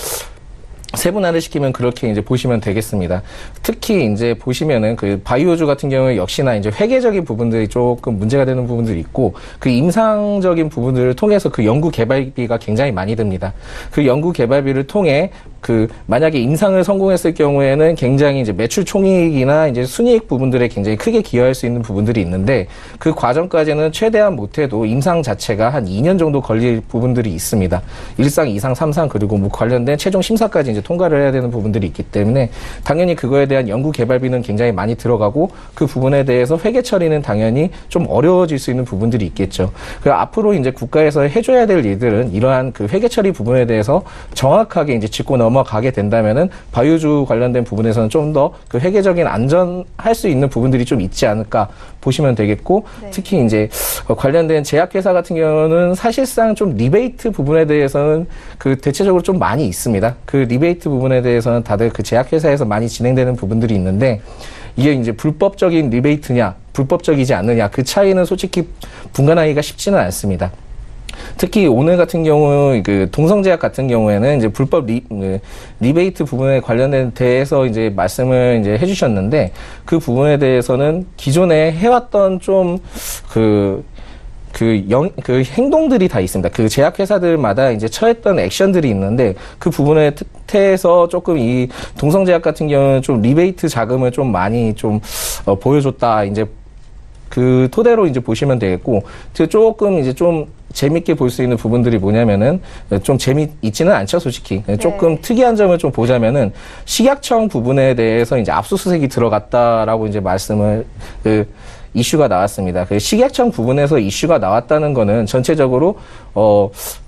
세분화를 시키면 그렇게 이제 보시면 되겠습니다. 특히 이제 보시면은 그 바이오주 같은 경우에 역시나 이제 회계적인 부분들이 조금 문제가 되는 부분들이 있고 그 임상적인 부분들을 통해서 그 연구 개발비가 굉장히 많이 듭니다. 그 연구 개발비를 통해 그 만약에 임상을 성공했을 경우에는 굉장히 이제 매출 총이익이나 이제 순이익 부분들에 굉장히 크게 기여할 수 있는 부분들이 있는데 그 과정까지는 최대한 못해도 임상 자체가 한 2년 정도 걸릴 부분들이 있습니다. 1상, 2상, 3상 그리고 뭐 관련된 최종 심사까지 이제 통과를 해야 되는 부분들이 있기 때문에 당연히 그거에 대한 연구 개발비는 굉장히 많이 들어가고 그 부분에 대해서 회계 처리는 당연히 좀 어려워질 수 있는 부분들이 있겠죠. 그 앞으로 이제 국가에서 해줘야 될 일들은 이러한 그 회계 처리 부분에 대해서 정확하게 이제 짚고 넘어가게 된다면은 바이오주 관련된 부분에서는 좀 더 그 회계적인 안전할 수 있는 부분들이 좀 있지 않을까 보시면 되겠고 네. 특히 이제 관련된 제약회사 같은 경우는 사실상 좀 리베이트 부분에 대해서는 그 대체적으로 좀 많이 있습니다. 그 리베이트 부분에 대해서는 다들 그 제약회사에서 많이 진행되는 부분들이 있는데 이게 이제 불법적인 리베이트냐 불법적이지 않느냐 그 차이는 솔직히 분간하기가 쉽지는 않습니다. 특히 오늘 같은 경우 그 동성제약 같은 경우에는 이제 불법 리베이트 부분에 관련된 대해서 이제 말씀을 이제 해주셨는데 그 부분에 대해서는 기존에 해왔던 좀 그 행동들이 다 있습니다. 그 제약회사들마다 이제 처했던 액션들이 있는데 그 부분에 특혜에서 조금 이 동성제약 같은 경우는 좀 리베이트 자금을 좀 많이 좀 보여줬다. 이제 그 토대로 이제 보시면 되겠고 조금 이제 좀 재밌게 볼 수 있는 부분들이 뭐냐면은 좀 재미있지는 않죠, 솔직히. 조금 네. 특이한 점을 좀 보자면은 식약청 부분에 대해서 이제 압수수색이 들어갔다라고 이제 말씀을 이슈가 나왔습니다. 그 식약청 부분에서 이슈가 나왔다는 거는 전체적으로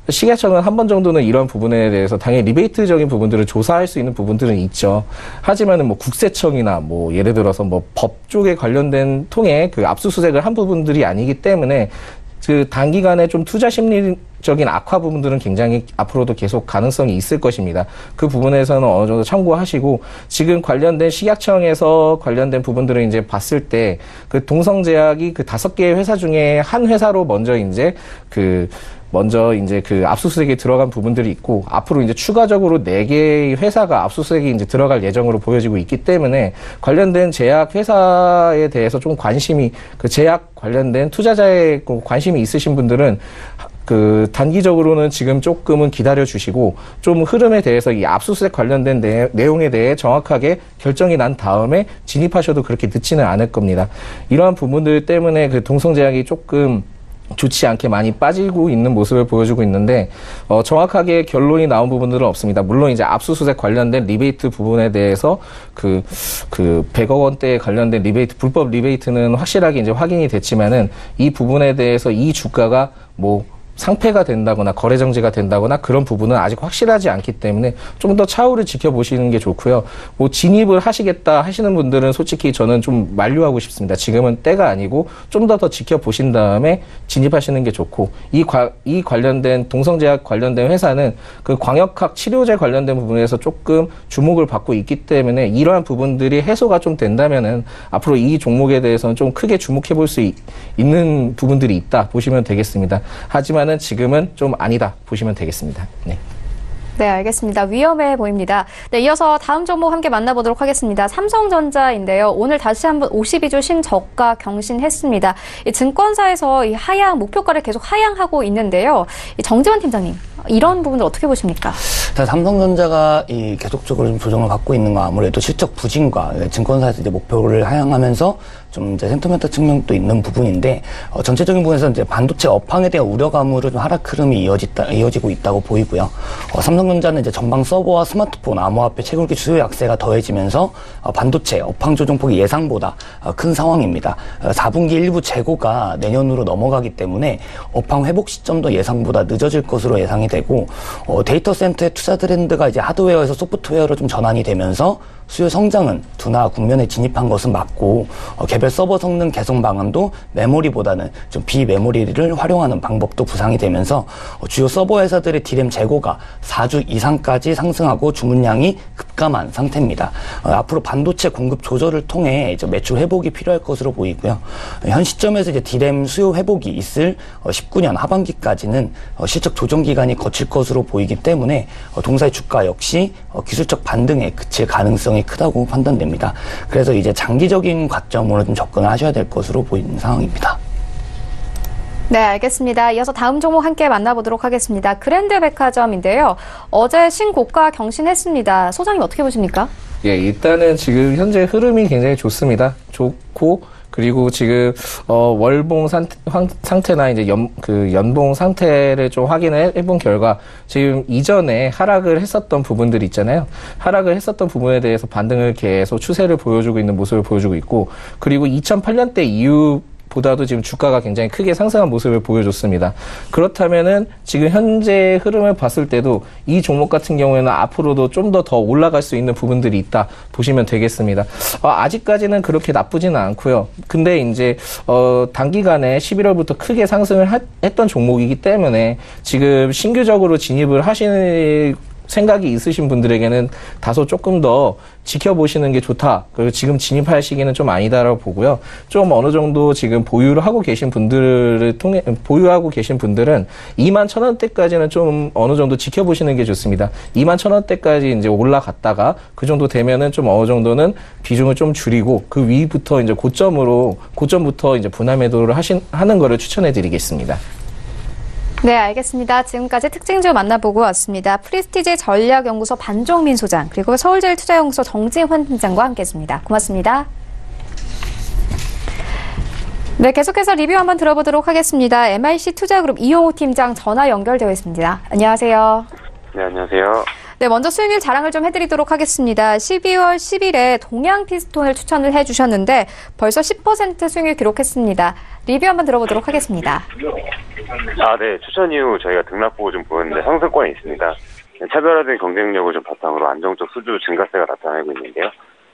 식약청은 한 번 정도는 이런 부분에 대해서 당연히 리베이트적인 부분들을 조사할 수 있는 부분들은 있죠. 하지만은 뭐 국세청이나 뭐 예를 들어서 뭐 법 쪽에 관련된 통해 그 압수수색을 한 부분들이 아니기 때문에 그 단기간에 좀 투자 심리적인 악화 부분들은 굉장히 앞으로도 계속 가능성이 있을 것입니다. 그 부분에서는 어느 정도 참고하시고 지금 관련된 식약청에서 관련된 부분들을 이제 봤을 때 그 동성제약이 그 5개의 회사 중에 한 회사로 먼저 이제 그 압수수색에 들어간 부분들이 있고, 앞으로 이제 추가적으로 4개의 회사가 압수수색이 이제 들어갈 예정으로 보여지고 있기 때문에, 관련된 제약 회사에 대해서 좀 관심이, 그 제약 관련된 투자자에 관심이 있으신 분들은, 그 단기적으로는 지금 조금은 기다려 주시고 좀 흐름에 대해서 이 압수수색 관련된 내용에 대해 정확하게 결정이 난 다음에 진입하셔도 그렇게 늦지는 않을 겁니다. 이러한 부분들 때문에 그 동성제약이 조금 좋지 않게 많이 빠지고 있는 모습을 보여주고 있는데 정확하게 결론이 나온 부분들은 없습니다. 물론 이제 압수수색 관련된 리베이트 부분에 대해서 그 100억 원대에 관련된 리베이트, 불법 리베이트는 확실하게 이제 확인이 됐지만은 이 부분에 대해서 이 주가가 뭐 상폐가 된다거나 거래 정지가 된다거나 그런 부분은 아직 확실하지 않기 때문에 좀 더 차후를 지켜보시는 게 좋고요. 뭐 진입을 하시겠다 하시는 분들은 솔직히 저는 좀 만류하고 싶습니다. 지금은 때가 아니고 좀 더 지켜보신 다음에 진입하시는 게 좋고, 이 관련된 동성제약 관련된 회사는 그 광역학 치료제 관련된 부분에서 조금 주목을 받고 있기 때문에 이러한 부분들이 해소가 좀 된다면은 앞으로 이 종목에 대해서는 좀 크게 주목해 볼 수 있는 부분들이 있다 보시면 되겠습니다. 하지만 지금은 좀 아니다 보시면 되겠습니다. 네. 네, 알겠습니다. 위험해 보입니다. 네, 이어서 다음 종목 함께 만나보도록 하겠습니다. 삼성전자인데요. 오늘 다시 한번 52주 신저가 경신했습니다. 이 증권사에서 이 하향 목표가를 계속 하향하고 있는데요. 이 정재원 팀장님, 이런 부분들 어떻게 보십니까? 삼성전자가 이 계속적으로 좀 조정을 받고 있는 건 아무래도 실적 부진과 증권사에서 이제 목표를 하향하면서 좀 이제 센티멘트 측면도 있는 부분인데, 전체적인 부분에서 이제 반도체 업황에 대한 우려감으로 좀 하락 흐름이 이어지고 있다고 보이고요. 삼성전자는 이제 전방 서버와 스마트폰, 암호화폐, 채굴기 수요 약세가 더해지면서 반도체 업황 조정폭이 예상보다 큰 상황입니다. 4분기 일부 재고가 내년으로 넘어가기 때문에 업황 회복 시점도 예상보다 늦어질 것으로 예상이 되고, 데이터 센터의 투자 트렌드가 이제 하드웨어에서 소프트웨어로 좀 전환이 되면서 수요 성장은 둔화 국면에 진입한 것은 맞고 개별 서버 성능 개선 방안도 메모리보다는 좀 비메모리를 활용하는 방법도 구상이 되면서 주요 서버 회사들의 D램 재고가 4주 이상까지 상승하고 주문량이 급감한 상태입니다. 앞으로 반도체 공급 조절을 통해 이제 매출 회복이 필요할 것으로 보이고요. 현 시점에서 이제 D램 수요 회복이 있을 19년 하반기까지는 실적 조정 기간이 거칠 것으로 보이기 때문에 동사의 주가 역시 기술적 반등에 그칠 가능성이 크다고 판단됩니다. 그래서 이제 장기적인 관점으로 좀 접근을 하셔야 될 것으로 보이는 상황입니다. 네, 알겠습니다. 이어서 다음 종목 함께 만나보도록 하겠습니다. 그랜드백화점인데요. 어제 신고가 경신했습니다. 소장님 어떻게 보십니까? 예, 일단은 지금 현재 흐름이 굉장히 좋습니다. 좋고, 그리고 지금 월봉 상태나 이제 연봉 상태를 좀 확인을 해본 결과 지금 이전에 하락을 했었던 부분들 있잖아요. 하락을 했었던 부분에 대해서 반등을 계속 추세를 보여주고 있는 모습을 보여주고 있고, 그리고 2008년대 이후 보다도 지금 주가가 굉장히 크게 상승한 모습을 보여줬습니다. 그렇다면은 지금 현재 흐름을 봤을 때도 이 종목 같은 경우에는 앞으로도 좀 더 올라갈 수 있는 부분들이 있다 보시면 되겠습니다. 아직까지는 그렇게 나쁘지는 않고요. 근데 이제 단기간에 11월부터 크게 상승을 했던 종목이기 때문에 지금 신규적으로 진입을 하시는 생각이 있으신 분들에게는 다소 조금 더 지켜보시는 게 좋다. 그리고 지금 진입할 시기는 좀 아니다라고 보고요. 좀 어느 정도 지금 보유를 하고 계신 분들을 통해, 보유하고 계신 분들은 21,000원대까지는 좀 어느 정도 지켜보시는 게 좋습니다. 21,000원대까지 이제 올라갔다가 그 정도 되면은 좀 어느 정도는 비중을 좀 줄이고 그 위부터 이제 고점부터 이제 분할 매도를 하는 거를 추천해 드리겠습니다. 네, 알겠습니다. 지금까지 특징주 만나보고 왔습니다. 프리스티지 전략연구소 반종민 소장, 그리고 서울제일투자연구소 정진환 팀장과 함께했습니다. 고맙습니다. 네, 계속해서 리뷰 한번 들어보도록 하겠습니다. MIC 투자그룹 이용호 팀장 전화 연결되어 있습니다. 안녕하세요. 네, 안녕하세요. 네, 먼저 수익률 자랑을 좀 해드리도록 하겠습니다. 12월 10일에 동양피스톤을 추천을 해주셨는데 벌써 10% 수익률 기록했습니다. 리뷰 한번 들어보도록 하겠습니다. 네. 추천 이후 저희가 등락보고 좀 보였는데 상승권이 있습니다. 차별화된 경쟁력을 좀 바탕으로 안정적 수주 증가세가 나타나고 있는데요.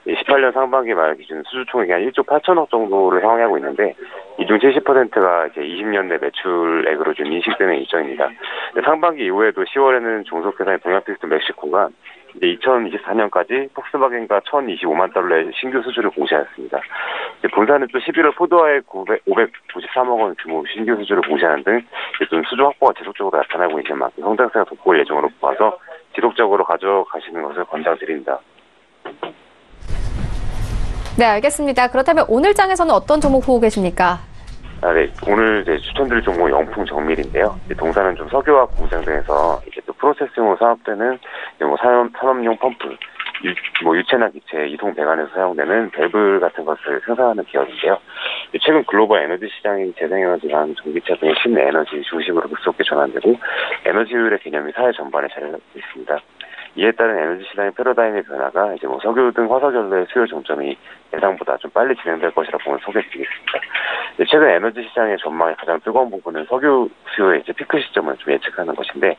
18년 상반기 말 기준 수주 총액이 한 1조 8천억 정도를 향하고 있는데 이 중 70%가 이제 20년 내 매출액으로 좀 인식되는 일정입니다. 상반기 이후에도 10월에는 종속회사인 동양피스톤 멕시코가 이제 2024년까지 폭스바겐과 1,025만 달러의 신규 수주를 공시하였습니다. 본사는 또 11월 포드와의 593억 원 규모 신규 수주를 공시하는 등 좀 수주 확보가 지속적으로 나타나고 있는 만큼 성장세가 돋보일 예정으로 보아서 지속적으로 가져가시는 것을 권장드립니다. 네, 알겠습니다. 그렇다면 오늘 장에서는 어떤 종목 보고 계십니까? 네. 오늘 이제 추천드릴 종목은 영풍 정밀인데요. 동사는 좀 석유화학 공장 등에서 이제 또 프로세싱으로 사업되는 산업용 펌프, 유체나 기체, 이동 배관에서 사용되는 밸브 같은 것을 생산하는 기업인데요. 최근 글로벌 에너지 시장인 재생에너지랑 전기차 등의 신에너지 중심으로 급속히 전환되고 에너지 효율의 개념이 사회 전반에 자리 잡고 있습니다. 이에 따른 에너지 시장의 패러다임의 변화가 이제 석유 등 화석연료의 수요 정점이 예상보다 좀 빨리 진행될 것이라고 보면 소개드리겠습니다. 최근 에너지 시장의 전망의 가장 뜨거운 부분은 석유 수요의 이제 피크 시점을 좀 예측하는 것인데,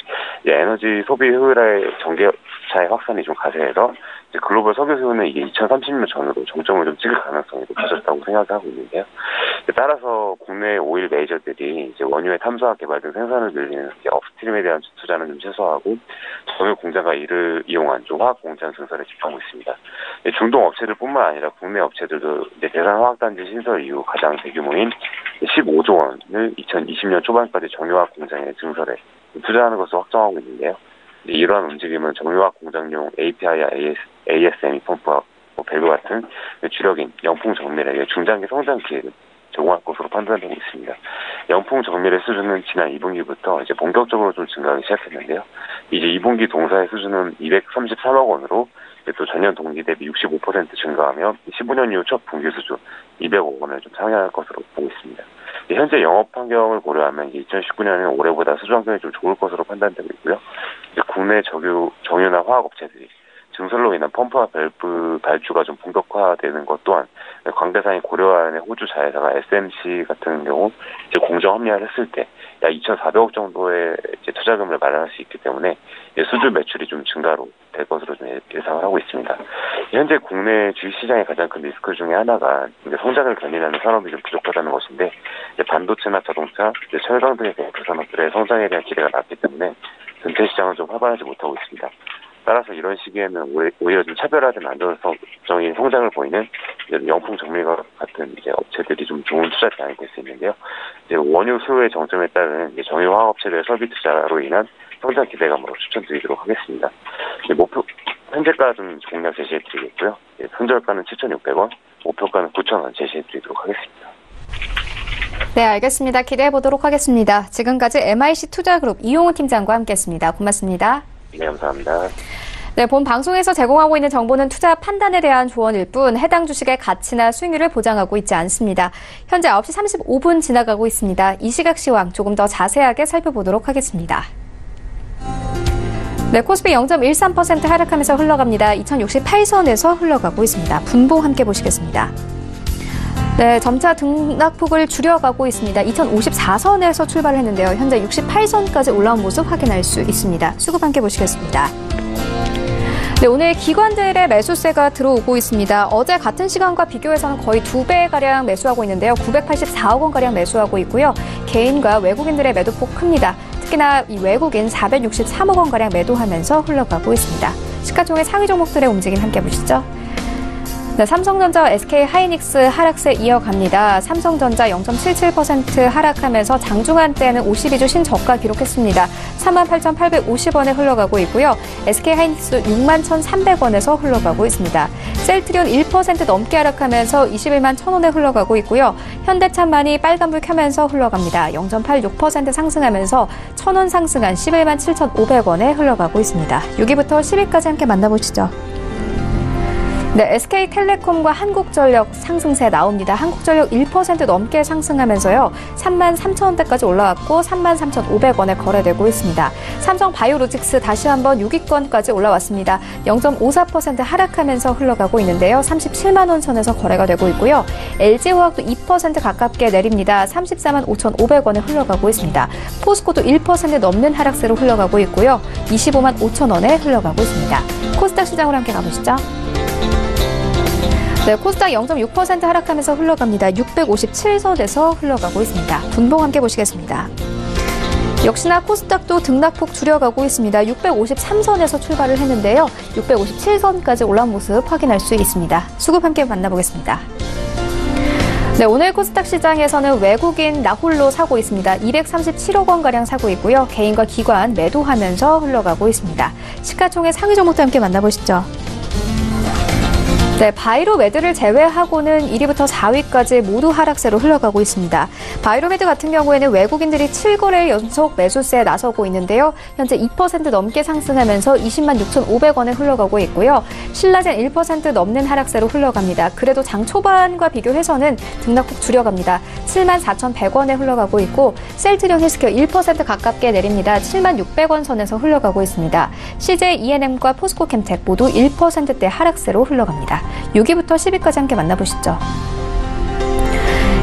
에너지 소비 효율의 전기차의 확산이 좀 가세해서 이제 글로벌 석유 수요는 이게 2030년 전으로 정점을 좀 찍을 가능성이 높아졌다고 생각하고 있는데요. 따라서 국내 오일 메이저들이 이제 원유의 탐사 개발 등 생산을 늘리는 업스트림에 대한 투자는 좀 최소화하고 정유 공장과 이를 이용한 좀 화학 공장 증설에 집중하고 있습니다. 중동 업체들뿐만 아니라 국내 업체들도 이제 대산 화학단지 신설 이후 가장 대규모인 15조 원을 2020년 초반까지 정유화학 공장의 증설에 투자하는 것을 확정하고 있는데요. 이러한 움직임은 정유화학 공장용 API와 ASME 펌프와 밸브 같은 주력인 영풍 정밀에게 중장기 성장 기회를 제공할 것으로 판단되고 있습니다. 영풍 정밀의 수준은 지난 2분기부터 이제 본격적으로 좀 증가하기 시작했는데요. 이제 2분기 동사의 수준은 233억 원으로 또 전년 동기 대비 65% 증가하며 15년 이후 첫 분기 수준 200억 원을 좀 상회할 것으로 보고 있습니다. 현재 영업 환경을 고려하면 2019년에는 올해보다 수주 환경이 좀 좋을 것으로 판단되고 있고요. 국내 정유나 화학 업체들이 증설로 인한 펌프와 밸브 발주가 좀 본격화되는 것 또한 관계사인 고려아연의 호주 자회사가 SMC 같은 경우 이제 공정 합리화를 했을 때 약 2,400억 정도의 이제 투자금을 마련할 수 있기 때문에 수주 매출이 좀 증가로 될 것으로 좀 예상을 하고 있습니다. 현재 국내 주식시장의 가장 큰 리스크 중에 하나가 이제 성장을 견인하는 산업이 좀 부족하다는 것인데 반도체나 자동차, 철강 등의 그 산업들의 성장에 대한 기대가 낮기 때문에 전체 시장은 좀 활발하지 못하고 있습니다. 따라서 이런 시기에는 오히려 좀 차별화된 안정적인 성장을 보이는 영풍 정밀과 같은 이제 업체들이 좀 좋은 투자 대상이 될 수 있는데요. 이제 원유 수요의 정점에 따른 정유 화학 업체들의 설비 투자로 인한 성장 기대감으로 추천드리도록 하겠습니다. 목표 현재가 좀 공략 제시해드리겠고요. 손절가는 7,600원, 목표가는 9,000원 제시해드리도록 하겠습니다. 네, 알겠습니다. 기대해 보도록 하겠습니다. 지금까지 MIC 투자그룹 이용우 팀장과 함께했습니다. 고맙습니다. 네, 감사합니다. 네, 본 방송에서 제공하고 있는 정보는 투자 판단에 대한 조언일 뿐 해당 주식의 가치나 수익률을 보장하고 있지 않습니다. 현재 9시 35분 지나가고 있습니다. 이 시각 시황 조금 더 자세하게 살펴보도록 하겠습니다. 네, 코스피 0.13% 하락하면서 흘러갑니다. 2068선에서 흘러가고 있습니다. 분봉 함께 보시겠습니다. 네, 점차 등락폭을 줄여가고 있습니다. 2054선에서 출발을 했는데요. 현재 68선까지 올라온 모습 확인할 수 있습니다. 수급 함께 보시겠습니다. 네, 오늘 기관들의 매수세가 들어오고 있습니다. 어제 같은 시간과 비교해서는 거의 2배가량 매수하고 있는데요. 984억 원가량 매수하고 있고요. 개인과 외국인들의 매도폭 큽니다. 특히나 이 외국인 463억 원가량 매도하면서 흘러가고 있습니다. 시가총액 상위 종목들의 움직임 함께 보시죠. 네, 삼성전자, SK하이닉스 하락세 이어갑니다. 삼성전자 0.77% 하락하면서 장중한 때는 52주 신저가 기록했습니다. 38,850원에 흘러가고 있고요. SK하이닉스 61,300원에서 흘러가고 있습니다. 셀트리온 1% 넘게 하락하면서 21만 1,000원에 흘러가고 있고요. 현대차만이 빨간불 켜면서 흘러갑니다. 0.86% 상승하면서 1,000원 상승한 11만 7,500원에 흘러가고 있습니다. 6위부터 10위까지 함께 만나보시죠. 네, SK텔레콤과 한국전력 상승세 나옵니다. 한국전력 1% 넘게 상승하면서요. 3만 3,000원대까지 올라왔고 3만 3,500원에 거래되고 있습니다. 삼성바이오로직스 다시 한번 6위권까지 올라왔습니다. 0.54% 하락하면서 흘러가고 있는데요. 37만 원 선에서 거래가 되고 있고요. LG화학도 2% 가깝게 내립니다. 34만 5,500원에 흘러가고 있습니다. 포스코도 1% 넘는 하락세로 흘러가고 있고요. 25만 5천 원에 흘러가고 있습니다. 코스닥 시장으로 함께 가보시죠. 네, 코스닥 0.6% 하락하면서 흘러갑니다. 657선에서 흘러가고 있습니다. 분봉 함께 보시겠습니다. 역시나 코스닥도 등락폭 줄여가고 있습니다. 653선에서 출발을 했는데요. 657선까지 올라온 모습 확인할 수 있습니다. 수급 함께 만나보겠습니다. 네, 오늘 코스닥 시장에서는 외국인 나홀로 사고 있습니다. 237억 원가량 사고 있고요. 개인과 기관 매도하면서 흘러가고 있습니다. 시가총액 상위 종목도 함께 만나보시죠. 네, 바이로메드를 제외하고는 1위부터 4위까지 모두 하락세로 흘러가고 있습니다. 바이로메드 같은 경우에는 외국인들이 7거래일 연속 매수세에 나서고 있는데요. 현재 2% 넘게 상승하면서 20만 6,500원에 흘러가고 있고요. 신라젠 1% 넘는 하락세로 흘러갑니다. 그래도 장 초반과 비교해서는 등락폭 줄여갑니다. 7만 4,100원에 흘러가고 있고 셀트리온 헬스케어 1% 가깝게 내립니다. 7만 600원 선에서 흘러가고 있습니다. CJ ENM과 포스코캠텍 모두 1%대 하락세로 흘러갑니다. 6위부터 10위까지 함께 만나보시죠.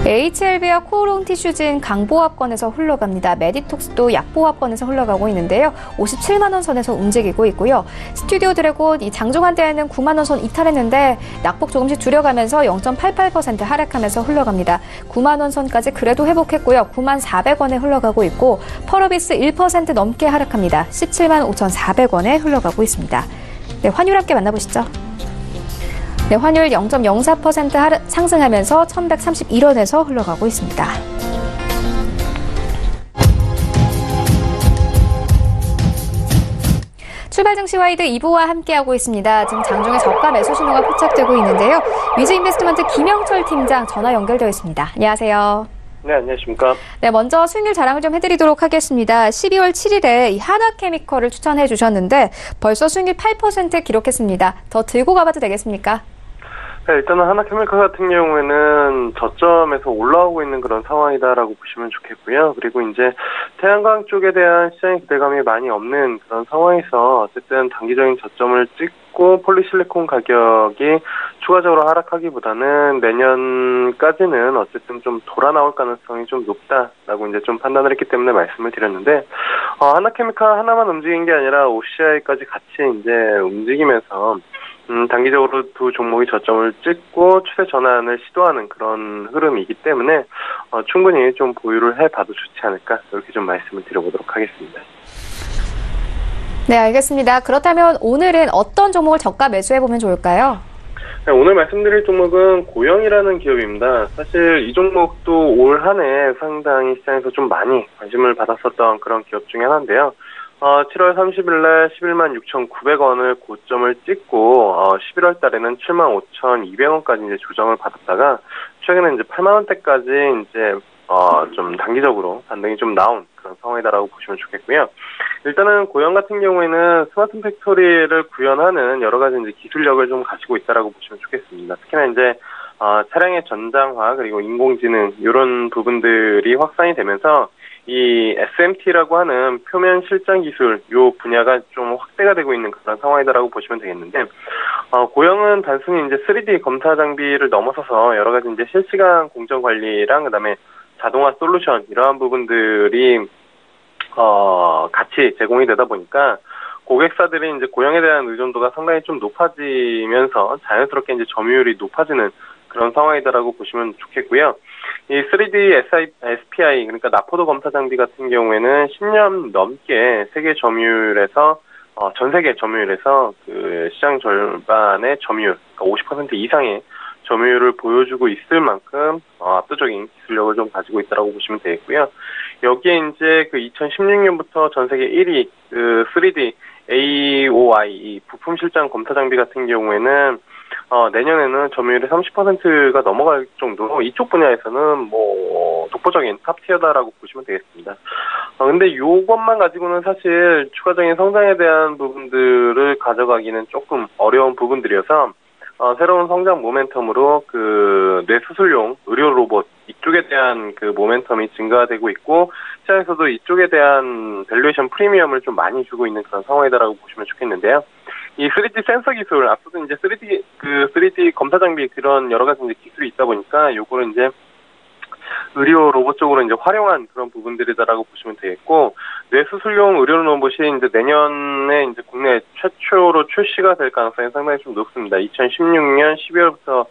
HLB와 코오롱 티슈진 강보합권에서 흘러갑니다. 메디톡스도 약보합권에서 흘러가고 있는데요. 57만 원 선에서 움직이고 있고요. 스튜디오 드래곤 이 장중한 때에는 9만 원 선 이탈했는데 낙폭 조금씩 줄여가면서 0.88% 하락하면서 흘러갑니다. 9만 원 선까지 그래도 회복했고요. 9만 400원에 흘러가고 있고 펄어비스 1% 넘게 하락합니다. 17만 5,400원에 흘러가고 있습니다. 네, 환율 함께 만나보시죠. 네, 환율 0.04% 상승하면서 1,131원에서 흘러가고 있습니다. 출발 증시 와이드 2부와 함께하고 있습니다. 지금 장중에 저가 매수 신호가 포착되고 있는데요. 위즈인베스트먼트 김영철 팀장 전화 연결되어 있습니다. 안녕하세요. 네, 안녕하십니까. 네, 먼저 수익률 자랑을 좀 해드리도록 하겠습니다. 12월 7일에 이 한화케미컬을 추천해 주셨는데 벌써 수익률 8% 기록했습니다. 더 들고 가봐도 되겠습니까? 네, 일단은 하나케미칼 같은 경우에는 저점에서 올라오고 있는 그런 상황이다라고 보시면 좋겠고요. 그리고 이제 태양광 쪽에 대한 시장의 기대감이 많이 없는 그런 상황에서 어쨌든 단기적인 저점을 찍고 폴리실리콘 가격이 추가적으로 하락하기보다는 내년까지는 어쨌든 좀 돌아 나올 가능성이 좀 높다라고 이제 좀 판단을 했기 때문에 말씀을 드렸는데, 하나케미칼 하나만 움직인 게 아니라 OCI까지 같이 이제 움직이면서 단기적으로 두 종목이 저점을 찍고 추세 전환을 시도하는 그런 흐름이기 때문에 충분히 좀 보유를 해봐도 좋지 않을까, 이렇게 좀 말씀을 드려보도록 하겠습니다. 네, 알겠습니다. 그렇다면 오늘은 어떤 종목을 저가 매수해보면 좋을까요? 네, 오늘 말씀드릴 종목은 고영이라는 기업입니다. 사실 이 종목도 올 한 해 상당히 시장에서 좀 많이 관심을 받았었던 그런 기업 중에 하나인데요. 7월 30일 날 11만 6,900원을 고점을 찍고 11월 달에는 7만 5,200원까지 이제 조정을 받았다가 최근에 이제 8만 원대까지 이제 좀 단기적으로 반등이 좀 나온 그런 상황이다라고 보시면 좋겠고요. 일단은 고영 같은 경우에는 스마트 팩토리를 구현하는 여러 가지 이제 기술력을 좀 가지고 있다라고 보시면 좋겠습니다. 특히나 이제 차량의 전장화 그리고 인공지능 이런 부분들이 확산이 되면서 이 SMT라고 하는 표면 실장 기술 요 분야가 좀 확대가 되고 있는 그런 상황이다라고 보시면 되겠는데, 고영은 단순히 이제 3D 검사 장비를 넘어서서 여러 가지 이제 실시간 공정 관리랑 그다음에 자동화 솔루션 이러한 부분들이 같이 제공이 되다 보니까 고객사들이 이제 고영에 대한 의존도가 상당히 좀 높아지면서 자연스럽게 이제 점유율이 높아지는 그런 상황이다라고 보시면 좋겠고요. 이 3D SPI, 그러니까 나포도 검사 장비 같은 경우에는 10년 넘게 세계 점유율에서, 전 세계 점유율에서 그 시장 절반의 점유율, 그러니까 50% 이상의 점유율을 보여주고 있을 만큼 압도적인 기술력을 좀 가지고 있다고 보시면 되겠고요. 여기에 이제 그 2016년부터 전 세계 1위 그 3D AOI 이 부품 실장 검사 장비 같은 경우에는 내년에는 점유율이 30%가 넘어갈 정도로 이쪽 분야에서는 뭐 독보적인 탑티어다라고 보시면 되겠습니다. 근데 요것만 가지고는 사실 추가적인 성장에 대한 부분들을 가져가기는 조금 어려운 부분들이어서 새로운 성장 모멘텀으로 그 뇌수술용 의료 로봇 이쪽에 대한 그 모멘텀이 증가되고 있고 시장에서도 이쪽에 대한 밸류에이션 프리미엄을 좀 많이 주고 있는 그런 상황이다라고 보시면 좋겠는데요. 이 3D 센서 기술, 앞서도 이제 3D 검사 장비 그런 여러 가지 이제 기술이 있다 보니까 요거를 이제 의료 로봇 쪽으로 이제 활용한 그런 부분들이다라고 보시면 되겠고, 뇌수술용 의료 로봇이 이제 내년에 이제 국내 최초로 출시가 될 가능성이 상당히 좀 높습니다. 2016년 12월부터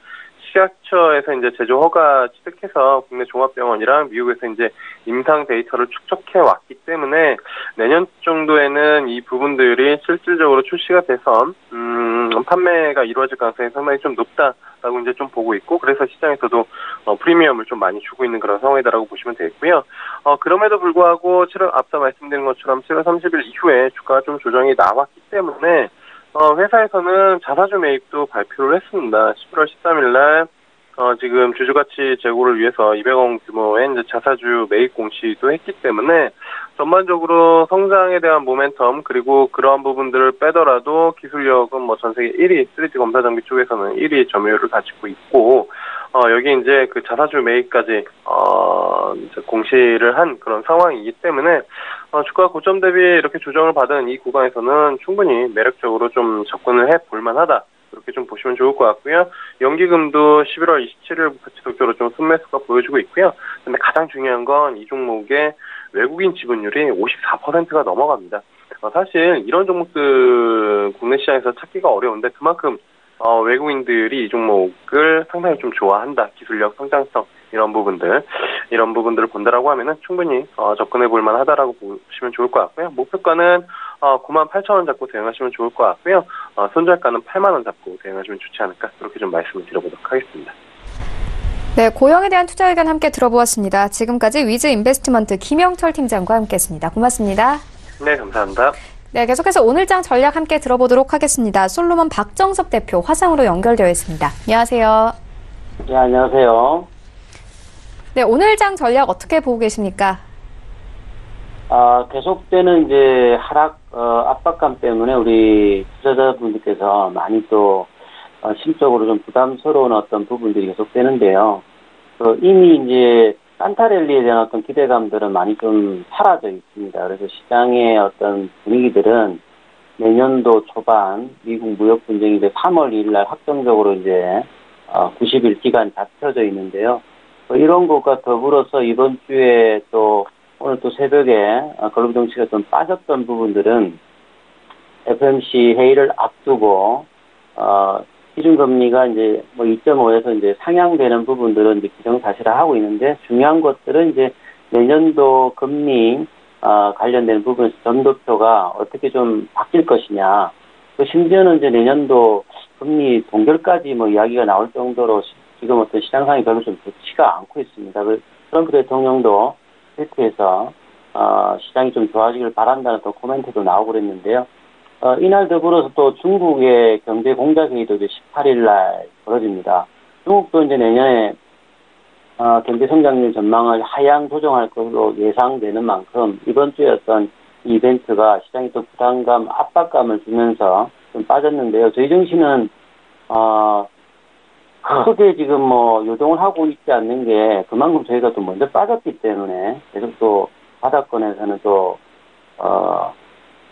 식약처에서 이제 제조 허가 취득해서 국내 종합병원이랑 미국에서 이제 임상 데이터를 축적해 왔기 때문에 내년 정도에는 이 부분들이 실질적으로 출시가 돼서 판매가 이루어질 가능성이 상당히 좀 높다라고 이제 좀 보고 있고, 그래서 시장에서도 프리미엄을 좀 많이 주고 있는 그런 상황이다라고 보시면 되겠고요. 그럼에도 불구하고 앞서 말씀드린 것처럼 7월 30일 이후에 주가가 좀 조정이 나왔기 때문에 회사에서는 자사주 매입도 발표를 했습니다. 11월 13일 날 지금 주주가치 제고를 위해서 200억 규모의 이제 자사주 매입 공시도 했기 때문에 전반적으로 성장에 대한 모멘텀 그리고 그러한 부분들을 빼더라도 기술력은 뭐 전 세계 1위 3D 검사 장비 쪽에서는 1위 점유율을 가지고 있고, 여기 이제 그 자사주 매입까지 이제 공시를 한 그런 상황이기 때문에 주가 고점 대비 이렇게 조정을 받은 이 구간에서는 충분히 매력적으로 좀 접근을 해볼 만하다. 그렇게 좀 보시면 좋을 것 같고요. 연기금도 11월 27일부터 지속적으로 좀 순매수가 보여주고 있고요. 근데 가장 중요한 건 이 종목의 외국인 지분율이 54%가 넘어갑니다. 사실 이런 종목들 국내 시장에서 찾기가 어려운데 그만큼 외국인들이 이 종목을 상당히 좀 좋아한다. 기술력, 성장성 이런 부분들을 본다라고 하면은 충분히 접근해 볼 만하다라고 보시면 좋을 것 같고요. 목표가는 98,000원 잡고 대응하시면 좋을 것 같고요. 손절가는 8만 원 잡고 대응하시면 좋지 않을까, 그렇게 좀 말씀을 드려보도록 하겠습니다. 네, 고영에 대한 투자 의견 함께 들어보았습니다. 지금까지 위즈 인베스트먼트 김영철 팀장과 함께했습니다. 고맙습니다. 네, 감사합니다. 네, 계속해서 오늘장 전략 함께 들어보도록 하겠습니다. 솔로몬 박정섭 대표 화상으로 연결되어 있습니다. 안녕하세요. 네, 안녕하세요. 네, 오늘장 전략 어떻게 보고 계십니까? 계속되는 이제 하락 압박감 때문에 우리 투자자분들께서 많이 또 심적으로 좀 부담스러운 어떤 부분들이 계속되는데요. 이미 이제 산타랠리에 대한 어떤 기대감들은 많이 좀 사라져 있습니다. 그래서 시장의 어떤 분위기들은 내년도 초반 미국 무역 분쟁이 이제 3월 2일 날 확정적으로 이제 90일 기간 잡혀져 있는데요. 이런 것과 더불어서 이번 주에 또 오늘 또 새벽에 글로벌 정치가 좀 빠졌던 부분들은 FOMC 회의를 앞두고 기준금리가 이제 뭐 2.5에서 이제 상향되는 부분들은 이제 기정사실화하고 있는데 중요한 것들은 이제 내년도 금리 관련된 부분에서 전도표가 어떻게 좀 바뀔 것이냐. 또 심지어는 이제 내년도 금리 동결까지 뭐 이야기가 나올 정도로 지금 어떤 시장 상황이 별로 좀 좋지가 않고 있습니다. 트럼프 대통령도 트위터에서 시장이 좀 좋아지길 바란다는 또 코멘트도 나오고 그랬는데요. 이날 더불어서 또 중국의 경제 공작 회의도 이제 18일 날 벌어집니다. 중국도 이제 내년에 경제 성장률 전망을 하향 조정할 것으로 예상되는 만큼 이번 주에 어떤 이벤트가 시장에 또 부담감, 압박감을 주면서 좀 빠졌는데요. 저희 증시는 크게 지금 뭐 요동을 하고 있지 않는 게 그만큼 저희가 또 먼저 빠졌기 때문에 계속 또 바닥권에서는 또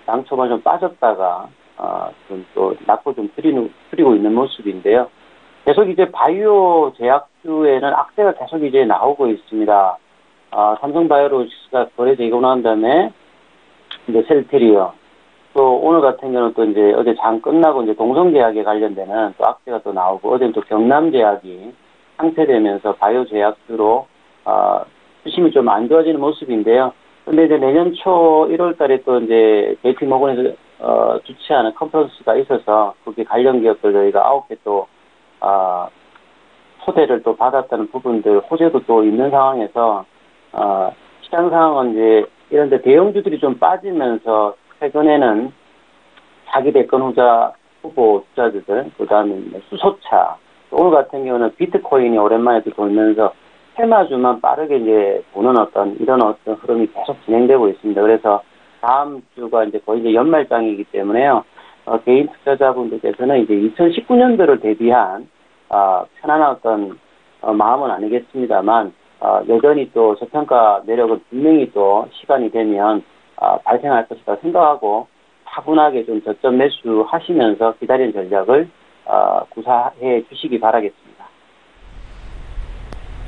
양초반 좀 빠졌다가 좀 또 낙폭 좀 줄이고 있는 모습인데요. 계속 이제 바이오 제약주에는 악재가 계속 이제 나오고 있습니다. 삼성바이오로직스가 거래되고 난 다음에 이제 셀트리온, 또 오늘 같은 경우는 또 이제 어제 장 끝나고 이제 동성제약에 관련되는 또 악재가 또 나오고 어제는 또 경남제약이 상쇄되면서 바이오 제약주로 수심이 좀 안 좋아지는 모습인데요. 근데 이제 내년 초 1월 달에 또 이제 JP 모건에서 주최하는 컨퍼런스가 있어서 거기 관련 기업들 저희가 9개 또 초대를 또 받았다는 부분들, 호재도 또 있는 상황에서, 시장 상황은 이제 이런데 대형주들이 좀 빠지면서 최근에는 자기 대권 후보 투자주들, 그 다음에 수소차, 오늘 같은 경우는 비트코인이 오랜만에 또 돌면서 테마주만 빠르게 이제 보는 이런 흐름이 계속 진행되고 있습니다. 그래서 다음 주가 이제 거의 이제 연말장이기 때문에요. 개인 투자자분들께서는 이제 2019년도를 대비한 편안한 마음은 아니겠습니다만, 여전히 또 저평가 매력은 분명히 또 시간이 되면, 발생할 것이다 생각하고, 차분하게 좀 저점 매수 하시면서 기다리는 전략을, 구사해 주시기 바라겠습니다.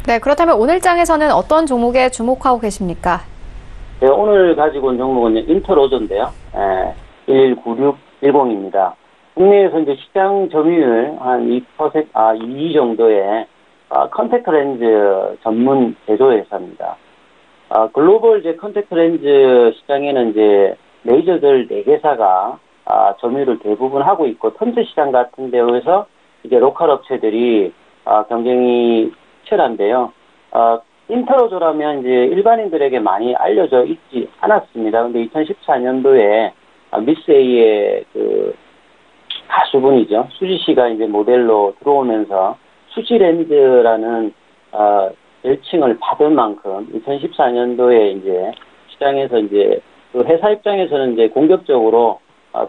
네, 그렇다면 오늘 장에서는 어떤 종목에 주목하고 계십니까? 네, 오늘 가지고 온 종목은 인터로저인데요. 119610입니다. 국내에서 이제 시장 점유율 한 2 정도의 컨택트 렌즈 전문 제조회사입니다. 글로벌 이제 컨택트 렌즈 시장에는 이제 메이저들 4개사가 점유율을 대부분 하고 있고 턴트 시장 같은 데에서 이제 로컬 업체들이 경쟁이 치열한데요. 인터로저라면 이제 일반인들에게 많이 알려져 있지 않았습니다. 근데 2014년도에 미스 A의 그 가수분이죠. 수지 씨가 이제 모델로 들어오면서 수지 렌즈라는 별칭을 받은 만큼 2014년도에 이제 시장에서 이제 그 회사 입장에서는 이제 공격적으로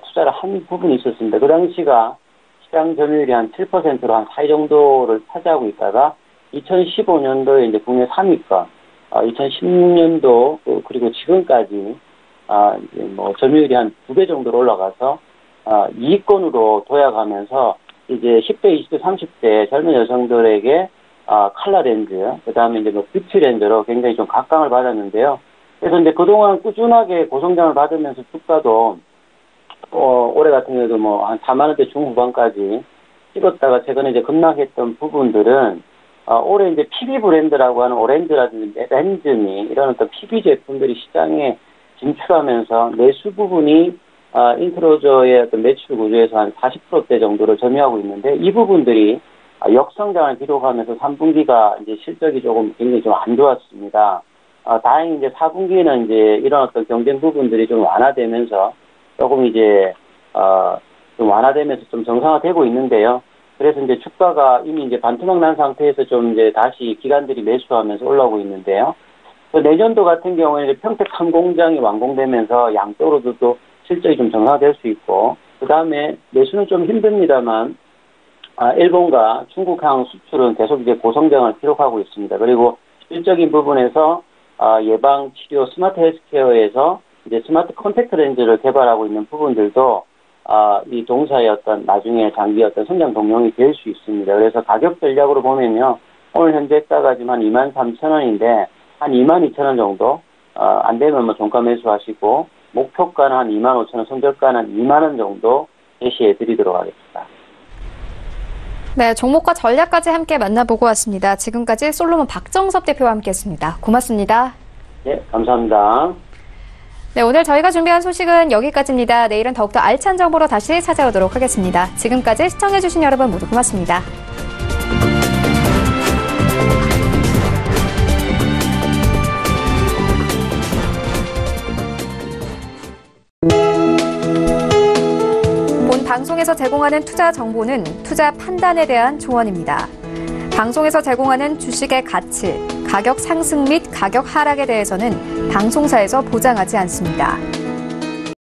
투자를 한 부분이 있었습니다. 그 당시가 시장 점유율이 한 7%로 한 4위 정도를 차지하고 있다가 2015년도에 이제 국내 3위권, 2016년도 그리고 지금까지 이제 뭐 점유율이 한 2배 정도로 올라가서 2위권으로 도약하면서 이제 10대, 20대, 30대 젊은 여성들에게 컬러 렌즈, 그 다음에 이제 뭐 뷰티 렌즈로 굉장히 좀 각광을 받았는데요. 그래서 이제 그동안 꾸준하게 고성장을 받으면서 주가도 올해 같은 경우도 뭐 한 4만 원대 중후반까지 찍었다가 최근에 이제 급락했던 부분들은 올해 이제 PB 브랜드라고 하는 오렌지라든지 렌즈니 이런 어떤 PB 제품들이 시장에 진출하면서 내수 부분이 인트로저의 어떤 매출 구조에서 한 40%대 정도를 점유하고 있는데 이 부분들이 역성장을 기록하면서 3분기가 이제 실적이 조금 굉장히 좀 안 좋았습니다. 다행히 이제 4분기에는 이제 이런 어떤 경쟁 부분들이 좀 완화되면서 조금 이제 좀 완화되면서 좀 정상화되고 있는데요. 그래서 이제 주가가 이미 이제 반토막 난 상태에서 좀 이제 다시 기관들이 매수하면서 올라오고 있는데요. 내년도 같은 경우에 이제 평택 한 공장이 완공되면서 양쪽으로도 또 실적이 좀 정상화될 수 있고, 그 다음에 매수는 좀 힘듭니다만, 일본과 중국향 수출은 계속 이제 고성장을 기록하고 있습니다. 그리고 실질적인 부분에서 예방 치료 스마트 헬스케어에서 이제 스마트 컨택트 렌즈를 개발하고 있는 부분들도 이 동사의 어떤 나중에 장기 어떤 성장 동력이 될 수 있습니다. 그래서 가격 전략으로 보면요, 오늘 현재가가 지금 한 23,000원인데 한 22,000원 정도 안 되면 뭐 종가 매수하시고 목표가는 한 25,000원, 손절가는 한 2만 원 정도 제시해 드리도록 하겠습니다. 네, 종목과 전략까지 함께 만나보고 왔습니다. 지금까지 솔로몬 박정섭 대표와 함께했습니다. 고맙습니다. 네, 감사합니다. 네, 오늘 저희가 준비한 소식은 여기까지입니다. 내일은 더욱더 알찬 정보로 다시 찾아오도록 하겠습니다. 지금까지 시청해주신 여러분 모두 고맙습니다. 본 방송에서 제공하는 투자 정보는 투자 판단에 대한 조언입니다. 방송에서 제공하는 주식의 가치, 가격 상승 및 가격 하락에 대해서는 방송사에서 보장하지 않습니다.